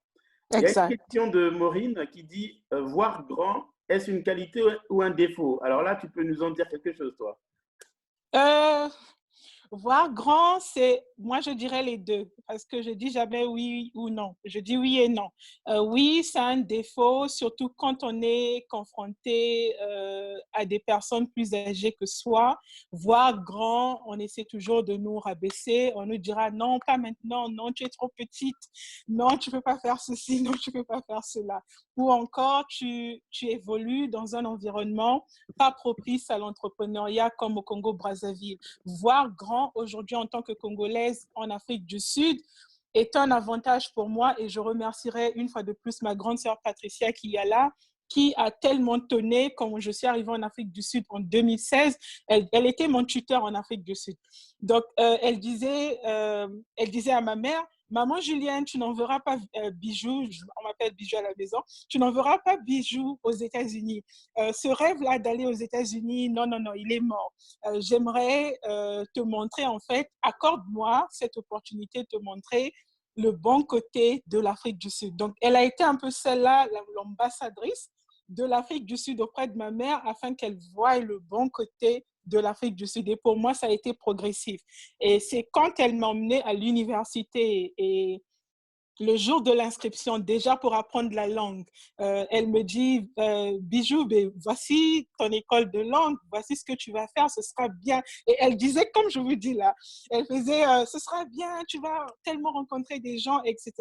Il y a une question de Maureen qui dit voir grand, est-ce une qualité ou un défaut? Alors là, tu peux nous en dire quelque chose, toi. Voir grand, moi je dirais les deux, parce que je dis jamais oui ou non. Je dis oui et non. Oui, c'est un défaut, surtout quand on est confronté à des personnes plus âgées que soi. Voir grand, on essaie toujours de nous rabaisser. On nous dira non, pas maintenant, non, tu es trop petite, non, tu peux pas faire ceci, non, tu peux pas faire cela. Ou encore, tu évolues dans un environnement pas propice à l'entrepreneuriat comme au Congo-Brazzaville. Voir grand aujourd'hui en tant que Congolaise en Afrique du Sud est un avantage pour moi et je remercierai une fois de plus ma grande sœur Patricia qui est là, qui a tellement tonné quand je suis arrivée en Afrique du Sud en 2016. Elle était mon tuteur en Afrique du Sud. Donc, elle disait à ma mère, maman Julienne, tu n'en verras pas Bijou, on m'appelle Bijou à la maison, tu n'en verras pas Bijou aux États-Unis. Ce rêve-là d'aller aux États-Unis, non, non, non, il est mort. J'aimerais te montrer, en fait, accorde-moi cette opportunité de te montrer le bon côté de l'Afrique du Sud. Donc, elle a été un peu celle-là, l'ambassadrice de l'Afrique du Sud auprès de ma mère afin qu'elle voie le bon côté de l'Afrique du Sud. Et pour moi, ça a été progressif. Et c'est quand elle m'a emmenée à l'université et le jour de l'inscription, déjà pour apprendre la langue, elle me dit, Bijou, voici ton école de langue, voici ce que tu vas faire, ce sera bien. Et elle disait, comme je vous dis là, elle faisait, ce sera bien, tu vas tellement rencontrer des gens, etc.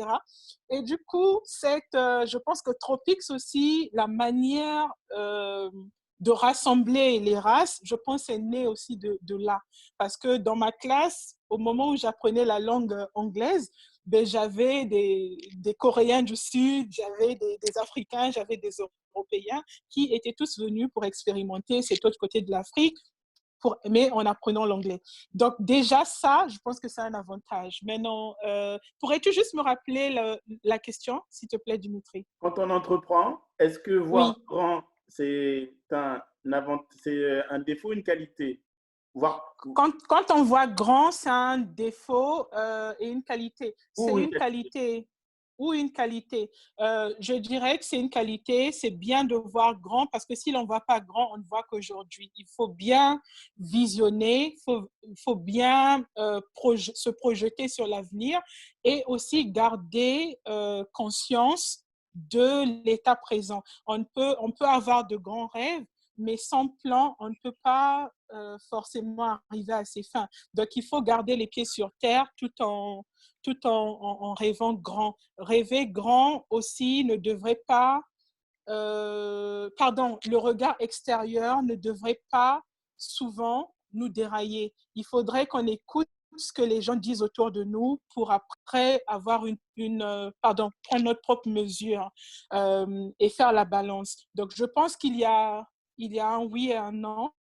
Et du coup, je pense que Tropix aussi, la manière de rassembler les races, je pense, est née aussi de là. Parce que dans ma classe, au moment où j'apprenais la langue anglaise, j'avais des Coréens du Sud, j'avais des Africains, j'avais des Européens qui étaient tous venus pour expérimenter cet autre côté de l'Afrique, mais en apprenant l'anglais. Donc déjà ça, je pense que c'est un avantage. Maintenant, pourrais-tu juste me rappeler la question, s'il te plaît, Dimitri? Quand on entreprend, est-ce que voir grand, c'est un défaut, une qualité? Quand on voit grand, c'est un défaut et une qualité. C'est une qualité ou une qualité. Je dirais que c'est une qualité. C'est bien de voir grand parce que si l'on ne voit pas grand, on ne voit qu'aujourd'hui. Il faut bien visionner, il faut bien se projeter sur l'avenir et aussi garder conscience de l'état présent. On peut avoir de grands rêves, mais sans plan, on ne peut pas forcément arriver à ses fins. Donc, il faut garder les pieds sur terre tout en rêvant grand. Rêver grand aussi ne devrait pas, le regard extérieur ne devrait pas souvent nous dérailler. Il faudrait qu'on écoute ce que les gens disent autour de nous pour après avoir prendre notre propre mesure et faire la balance. Donc, je pense qu'il y a un oui et un non.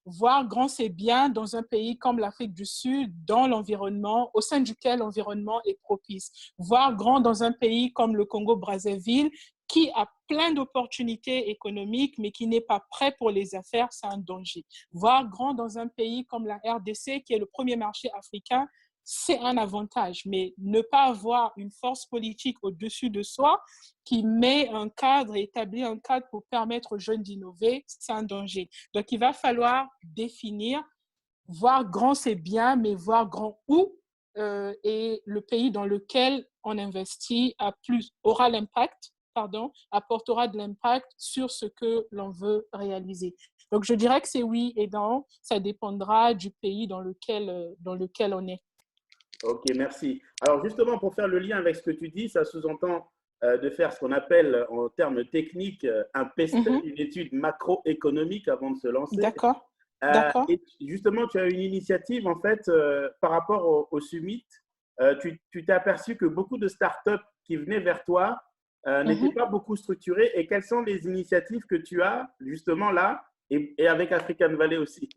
Voir grand, c'est bien dans un pays comme l'Afrique du Sud, dans l'environnement, au sein duquel l'environnement est propice. Voir grand dans un pays comme le Congo-Brazzaville, qui a plein d'opportunités économiques, mais qui n'est pas prêt pour les affaires, c'est un danger. Voir grand dans un pays comme la RDC, qui est le premier marché africain, c'est un avantage, mais ne pas avoir une force politique au-dessus de soi qui met un cadre, établit un cadre pour permettre aux jeunes d'innover, c'est un danger. Donc, il va falloir définir, voir grand, c'est bien, mais voir grand où et le pays dans lequel on investit apportera de l'impact sur ce que l'on veut réaliser. Donc, je dirais que c'est oui et non, ça dépendra du pays dans lequel on est. Ok, merci. Alors justement, pour faire le lien avec ce que tu dis, ça sous-entend de faire ce qu'on appelle en termes techniques un PESTEL, une étude macroéconomique avant de se lancer. D'accord. Et justement, tu as une initiative en fait par rapport au Summit. Tu t'es aperçu que beaucoup de startups qui venaient vers toi n'étaient pas beaucoup structurées. Et quelles sont les initiatives que tu as justement là et avec African Valley aussi?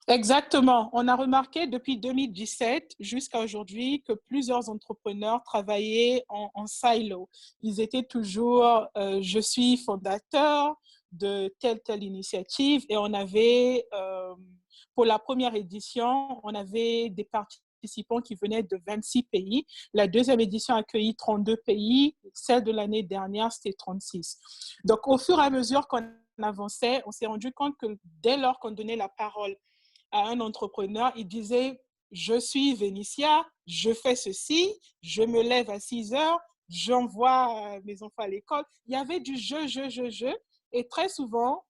Exactement. On a remarqué depuis 2017 jusqu'à aujourd'hui que plusieurs entrepreneurs travaillaient en silo. Ils étaient toujours je suis fondateur de telle initiative et on avait, pour la première édition, on avait des parties participants qui venaient de 26 pays. La deuxième édition a accueilli 32 pays. Celle de l'année dernière, c'était 36. Donc, au fur et à mesure qu'on avançait, on s'est rendu compte que dès lors qu'on donnait la parole à un entrepreneur, il disait « Je suis Vénitia, je fais ceci, je me lève à 6 heures, j'envoie mes enfants à l'école. » Il y avait du je. Et très souvent,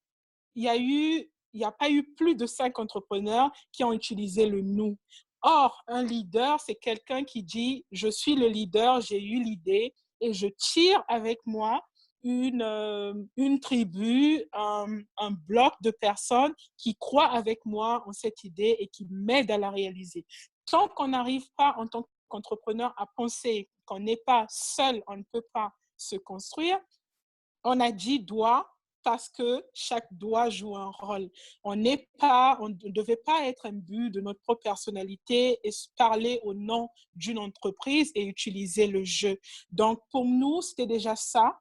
il n'y a pas eu plus de 5 entrepreneurs qui ont utilisé le nous. Or, un leader, c'est quelqu'un qui dit « Je suis le leader, j'ai eu l'idée et je tire avec moi une tribu, un bloc de personnes qui croient avec moi en cette idée et qui m'aident à la réaliser. » Tant qu'on n'arrive pas en tant qu'entrepreneur à penser qu'on n'est pas seul, on ne peut pas se construire, on a dit doigt parce que chaque doigt joue un rôle. On ne devait pas être imbu de notre propre personnalité et parler au nom d'une entreprise et utiliser le jeu. Donc, pour nous, c'était déjà ça.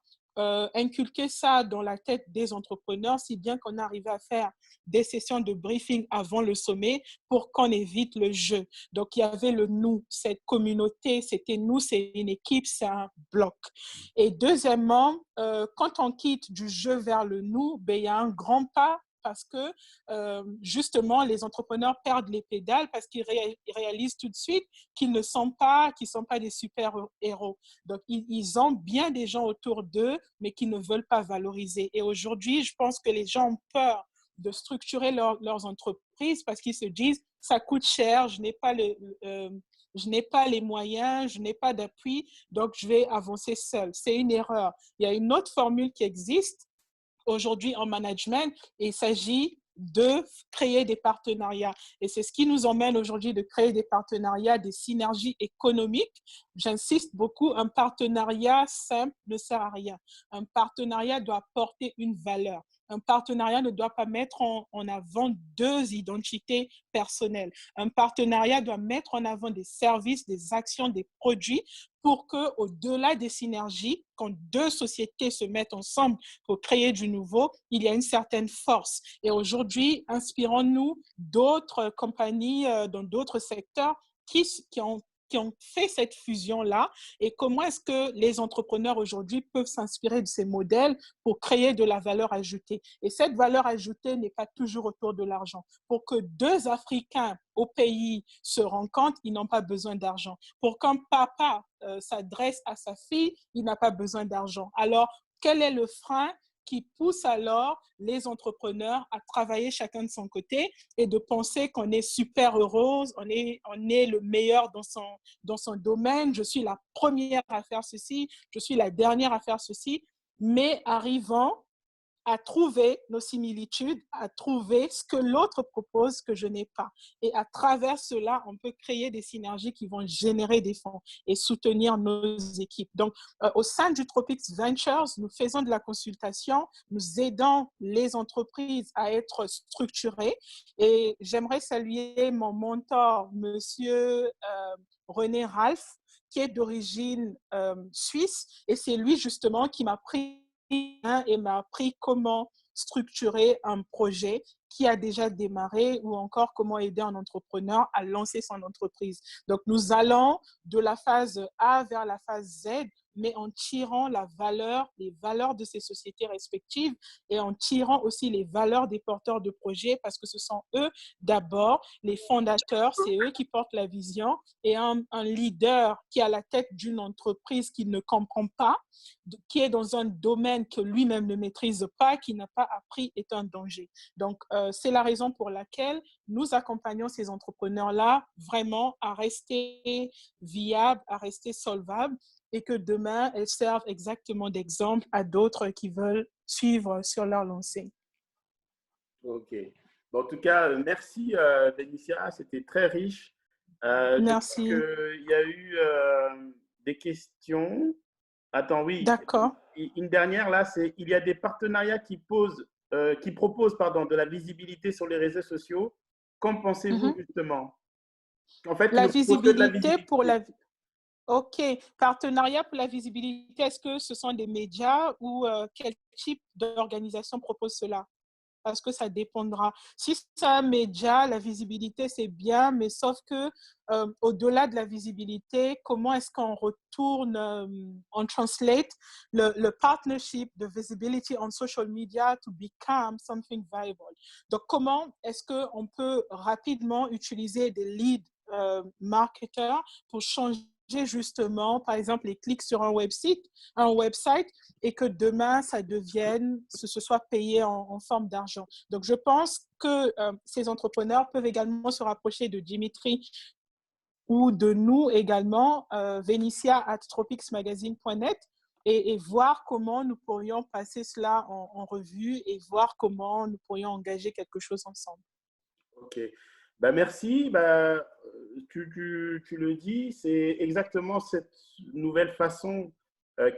Inculquer ça dans la tête des entrepreneurs, si bien qu'on arrivait à faire des sessions de briefing avant le sommet pour qu'on évite le jeu. Donc, il y avait le nous, cette communauté, c'était nous, c'est une équipe, c'est un bloc. Et deuxièmement, quand on quitte du jeu vers le nous, ben, il y a un grand pas parce que justement, les entrepreneurs perdent les pédales parce qu'ils réalisent tout de suite qu'ils ne sont pas, des super-héros. Donc, ils ont bien des gens autour d'eux, mais qui ne veulent pas valoriser. Et aujourd'hui, je pense que les gens ont peur de structurer leurs entreprises parce qu'ils se disent « ça coûte cher, je n'ai pas les moyens, je n'ai pas d'appui, donc je vais avancer seul. » C'est une erreur. Il y a une autre formule qui existe aujourd'hui en management et il s'agit de créer des partenariats. Et c'est ce qui nous emmène aujourd'hui de créer des partenariats, des synergies économiques. J'insiste beaucoup, un partenariat simple ne sert à rien. Un partenariat doit apporter une valeur. Un partenariat ne doit pas mettre en avant deux identités personnelles. Un partenariat doit mettre en avant des services, des actions, des produits pour qu'au-delà des synergies, quand deux sociétés se mettent ensemble pour créer du nouveau, il y a une certaine force. Et aujourd'hui, inspirons-nous d'autres compagnies dans d'autres secteurs qui ont fait cette fusion-là et comment est-ce que les entrepreneurs aujourd'hui peuvent s'inspirer de ces modèles pour créer de la valeur ajoutée. Et cette valeur ajoutée n'est pas toujours autour de l'argent. Pour que deux Africains au pays se rencontrent, ils n'ont pas besoin d'argent. Pour qu'un papa s'adresse à sa fille, il n'a pas besoin d'argent. Alors, quel est le frein qui pousse alors les entrepreneurs à travailler chacun de son côté et de penser qu'on est super heureuse, on est le meilleur dans son domaine, je suis la première à faire ceci, je suis la dernière à faire ceci, mais arrivant à trouver nos similitudes, à trouver ce que l'autre propose que je n'ai pas. Et à travers cela, on peut créer des synergies qui vont générer des fonds et soutenir nos équipes. Donc, au sein du Tropics Ventures, nous faisons de la consultation, nous aidons les entreprises à être structurées. Et j'aimerais saluer mon mentor, monsieur René Ralph, qui est d'origine suisse. Et c'est lui justement qui m'a pris et m'a appris comment structurer un projet qui a déjà démarré ou encore comment aider un entrepreneur à lancer son entreprise. Donc, nous allons de la phase A vers la phase Z, mais en tirant les valeurs de ces sociétés respectives et en tirant aussi les valeurs des porteurs de projets parce que ce sont eux d'abord, les fondateurs, c'est eux qui portent la vision et un leader qui est à la tête d'une entreprise qui ne comprend pas, qui est dans un domaine que lui-même ne maîtrise pas, qui n'a pas appris, est un danger. Donc, c'est la raison pour laquelle nous accompagnons ces entrepreneurs-là vraiment à rester viables, à rester solvables et que demain, elles servent exactement d'exemple à d'autres qui veulent suivre sur leur lancée. OK. Bon, en tout cas, merci, Vénitia. C'était très riche. Merci. Il y a eu des questions. Attends, oui. D'accord. Une dernière, là, c'est il y a des partenariats qui proposent de la visibilité sur les réseaux sociaux. Qu'en pensez-vous justement? En fait, la visibilité pour la... OK. Partenariat pour la visibilité, est-ce que ce sont des médias ou quel type d'organisation propose cela? parce que ça dépendra. Si c'est un média, la visibilité, c'est bien, mais sauf que au-delà de la visibilité, comment est-ce qu'on retourne, on translate le partnership de visibility on social media to become something viable. Donc, comment est-ce qu'on peut rapidement utiliser des lead marketeurs pour changer justement, par exemple, les clics sur un website, et que demain, ça devienne, ce soit payé en forme d'argent. Donc, je pense que ces entrepreneurs peuvent également se rapprocher de Dimitri ou de nous également, venicia@tropicsmagazine.net, et voir comment nous pourrions passer cela en revue et voir comment nous pourrions engager quelque chose ensemble. Ok. Bah, merci. Bah, tu le dis, c'est exactement cette nouvelle façon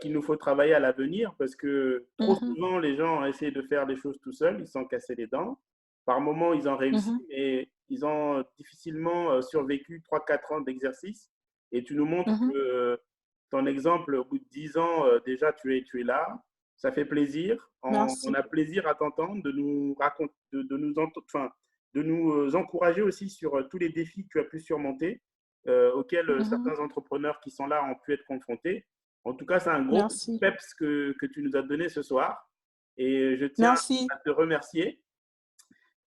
qu'il nous faut travailler à l'avenir, parce que trop souvent, les gens essaient de faire les choses tout seuls, ils s'en cassent les dents. Par moments, ils ont réussi, mais ils ont difficilement survécu 3-4 ans d'exercice. Et tu nous montres que ton exemple, au bout de 10 ans, déjà, tu es là. Ça fait plaisir. On a plaisir à t'entendre, de nous raconter, de nous encourager aussi sur tous les défis que tu as pu surmonter, auxquels certains entrepreneurs qui sont là ont pu être confrontés. En tout cas, c'est un gros peps que tu nous as donné ce soir. Et je tiens à te remercier.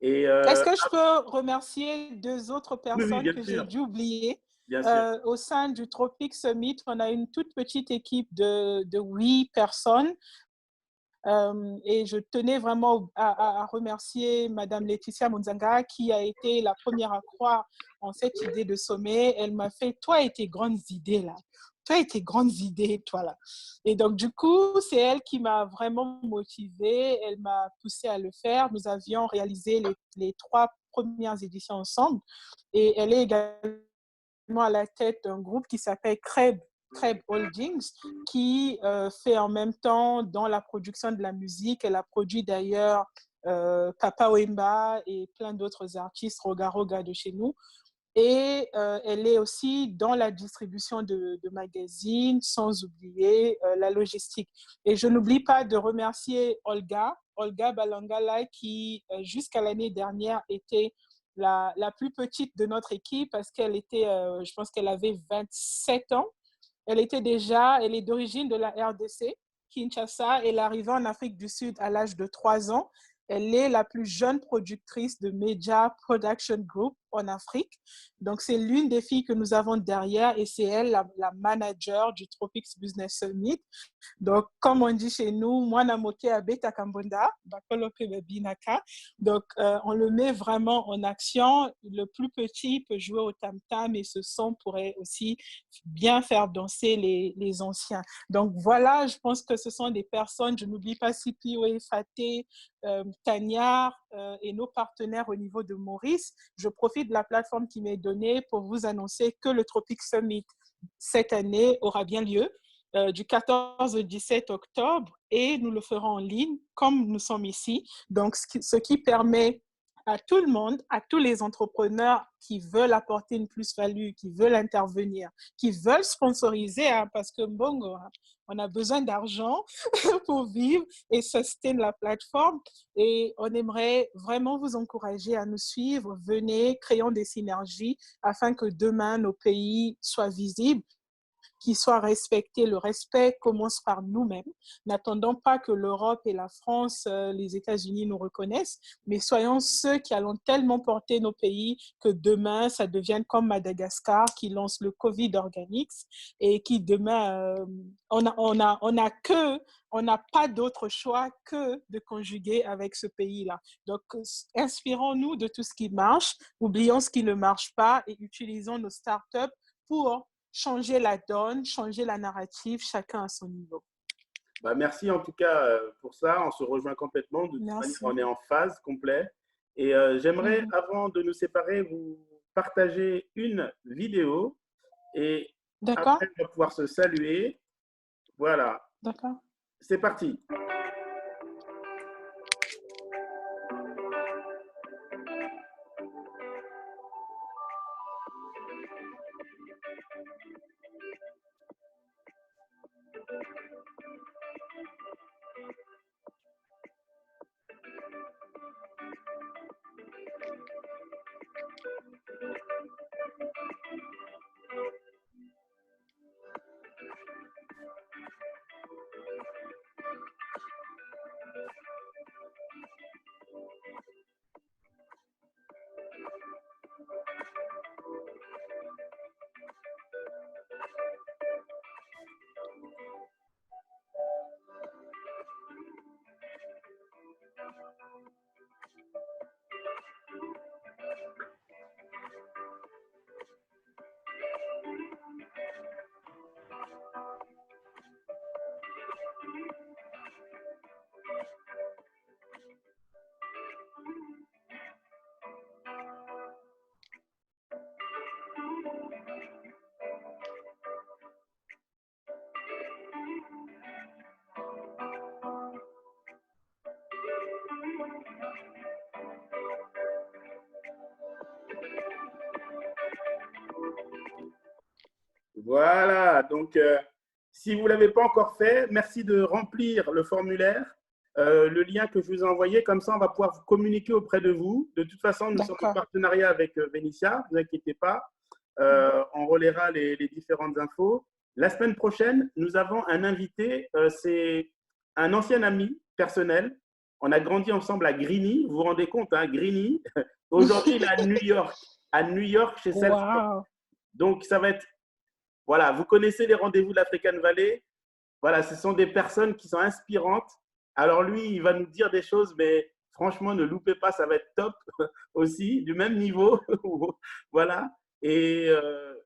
Est-ce que je peux remercier 2 autres personnes oui, que j'ai dû oublier? Bien sûr. Au sein du Tropic Summit, on a une toute petite équipe de 8 personnes. Et je tenais vraiment à remercier Madame Laetitia Monzanga, qui a été la première à croire en cette idée de sommet. Elle m'a fait, toi et tes grandes idées là, toi et tes grandes idées, toi là. Et donc du coup, c'est elle qui m'a vraiment motivée, elle m'a poussée à le faire. Nous avions réalisé les 3 premières éditions ensemble, et elle est également à la tête d'un groupe qui s'appelle Creb Holdings, qui fait en même temps dans la production de la musique. Elle a produit d'ailleurs Papa Wemba et plein d'autres artistes, Roga Roga de chez nous. Et elle est aussi dans la distribution de magazines, sans oublier la logistique. Et je n'oublie pas de remercier Olga Balangala, qui jusqu'à l'année dernière était la plus petite de notre équipe, parce qu'elle était, je pense qu'elle avait 27 ans. Elle est d'origine de la RDC, Kinshasa. Elle est arrivée en Afrique du Sud à l'âge de 3 ans. Elle est la plus jeune productrice de Media Production Group en Afrique. Donc, c'est l'une des filles que nous avons derrière, et c'est elle la manager du Tropics Business Summit. Donc, comme on dit chez nous, Mwana Moke Abeta Kambonda, Bakolope Babinaka. Donc, on le met vraiment en action. Le plus petit peut jouer au tam-tam, et ce son pourrait aussi bien faire danser les anciens. Donc, voilà, je pense que ce sont des personnes, je n'oublie pas Sipiwe, Faté, Tanyar et nos partenaires au niveau de Maurice. Je profite de la plateforme qui m'est donnée pour vous annoncer que le Tropic Summit cette année aura bien lieu du 14 au 17 octobre, et nous le ferons en ligne comme nous sommes ici. Donc, ce qui permet à tout le monde, à tous les entrepreneurs qui veulent apporter une plus-value, qui veulent intervenir, qui veulent sponsoriser, hein, parce que bon, on a besoin d'argent pour vivre et sustain la plateforme. Et on aimerait vraiment vous encourager à nous suivre. Venez, créons des synergies afin que demain, nos pays soient visibles, qui soit respecté. Le respect commence par nous-mêmes. N'attendons pas que l'Europe et la France, les États-Unis nous reconnaissent, mais soyons ceux qui allons tellement porter nos pays que demain, ça devienne comme Madagascar, qui lance le Covid Organics, et qui demain, on n'a pas d'autre choix que de conjuguer avec ce pays-là. Donc, inspirons-nous de tout ce qui marche, oublions ce qui ne marche pas, et utilisons nos startups pour changer la donne, changer la narrative, chacun à son niveau. Bah, merci en tout cas pour ça. On se rejoint complètement. De toute manière, on est en phase complète. Et j'aimerais, avant de nous séparer, vous partager une vidéo. Et après, on va pouvoir se saluer. Voilà. D'accord. C'est parti. Voilà, donc si vous ne l'avez pas encore fait, merci de remplir le formulaire, le lien que je vous ai envoyé, comme ça on va pouvoir vous communiquer auprès de vous. De toute façon, nous sommes en partenariat avec Vénitia, ne vous inquiétez pas, on relaiera les différentes infos. La semaine prochaine, nous avons un invité, c'est un ancien ami personnel. On a grandi ensemble à Grigny, vous vous rendez compte, hein, Grigny. Aujourd'hui, il est à New York chez Salesforce. Wow. Donc, ça va être, voilà, vous connaissez les rendez-vous de l'African Valley. Voilà, ce sont des personnes qui sont inspirantes. Alors lui, il va nous dire des choses, mais franchement, ne loupez pas, ça va être top aussi, du même niveau. Voilà. Et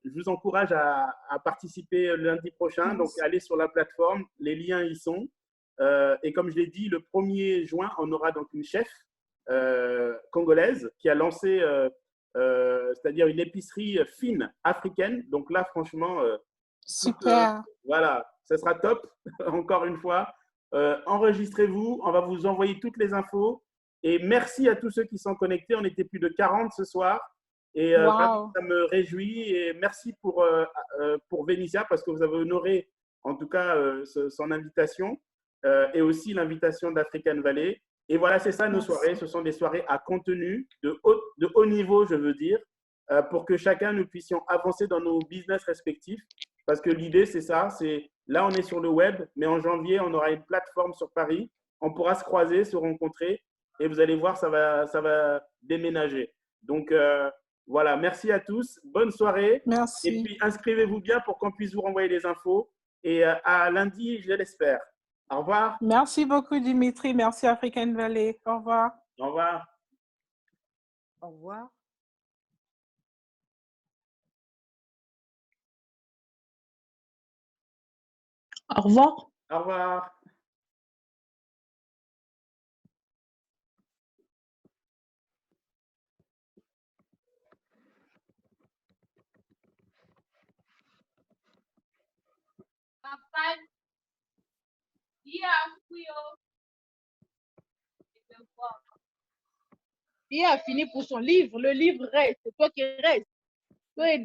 je vous encourage à participer lundi prochain. Donc, allez sur la plateforme, les liens y sont. Et comme je l'ai dit, le 1er juin, on aura donc une chef congolaise qui a lancé, c'est-à-dire une épicerie fine africaine. Donc là, franchement, super. Voilà, ce sera top, encore une fois. Enregistrez-vous, on va vous envoyer toutes les infos. Et merci à tous ceux qui sont connectés. On était plus de 40 ce soir. Et vraiment, ça me réjouit. Et merci pour Vénitia, parce que vous avez honoré, en tout cas, son invitation et aussi l'invitation d'African Valley. Et voilà, c'est ça nos soirées. Ce sont des soirées à contenu de haut niveau, je veux dire, pour que chacun, nous puissions avancer dans nos business respectifs. Parce que l'idée, c'est ça. Là, on est sur le web, mais en janvier, on aura une plateforme sur Paris. On pourra se croiser, se rencontrer. Et vous allez voir, ça va déménager. Donc, voilà, merci à tous. Bonne soirée. Merci. Et puis, inscrivez-vous bien pour qu'on puisse vous renvoyer les infos. Et à lundi, je l'espère. Au revoir. Merci beaucoup, Dimitri. Merci, African Valley. Au revoir. Au revoir. Au revoir. Au revoir. Au revoir. Il a fini pour son livre. Le livre reste. C'est toi qui reste. Toi,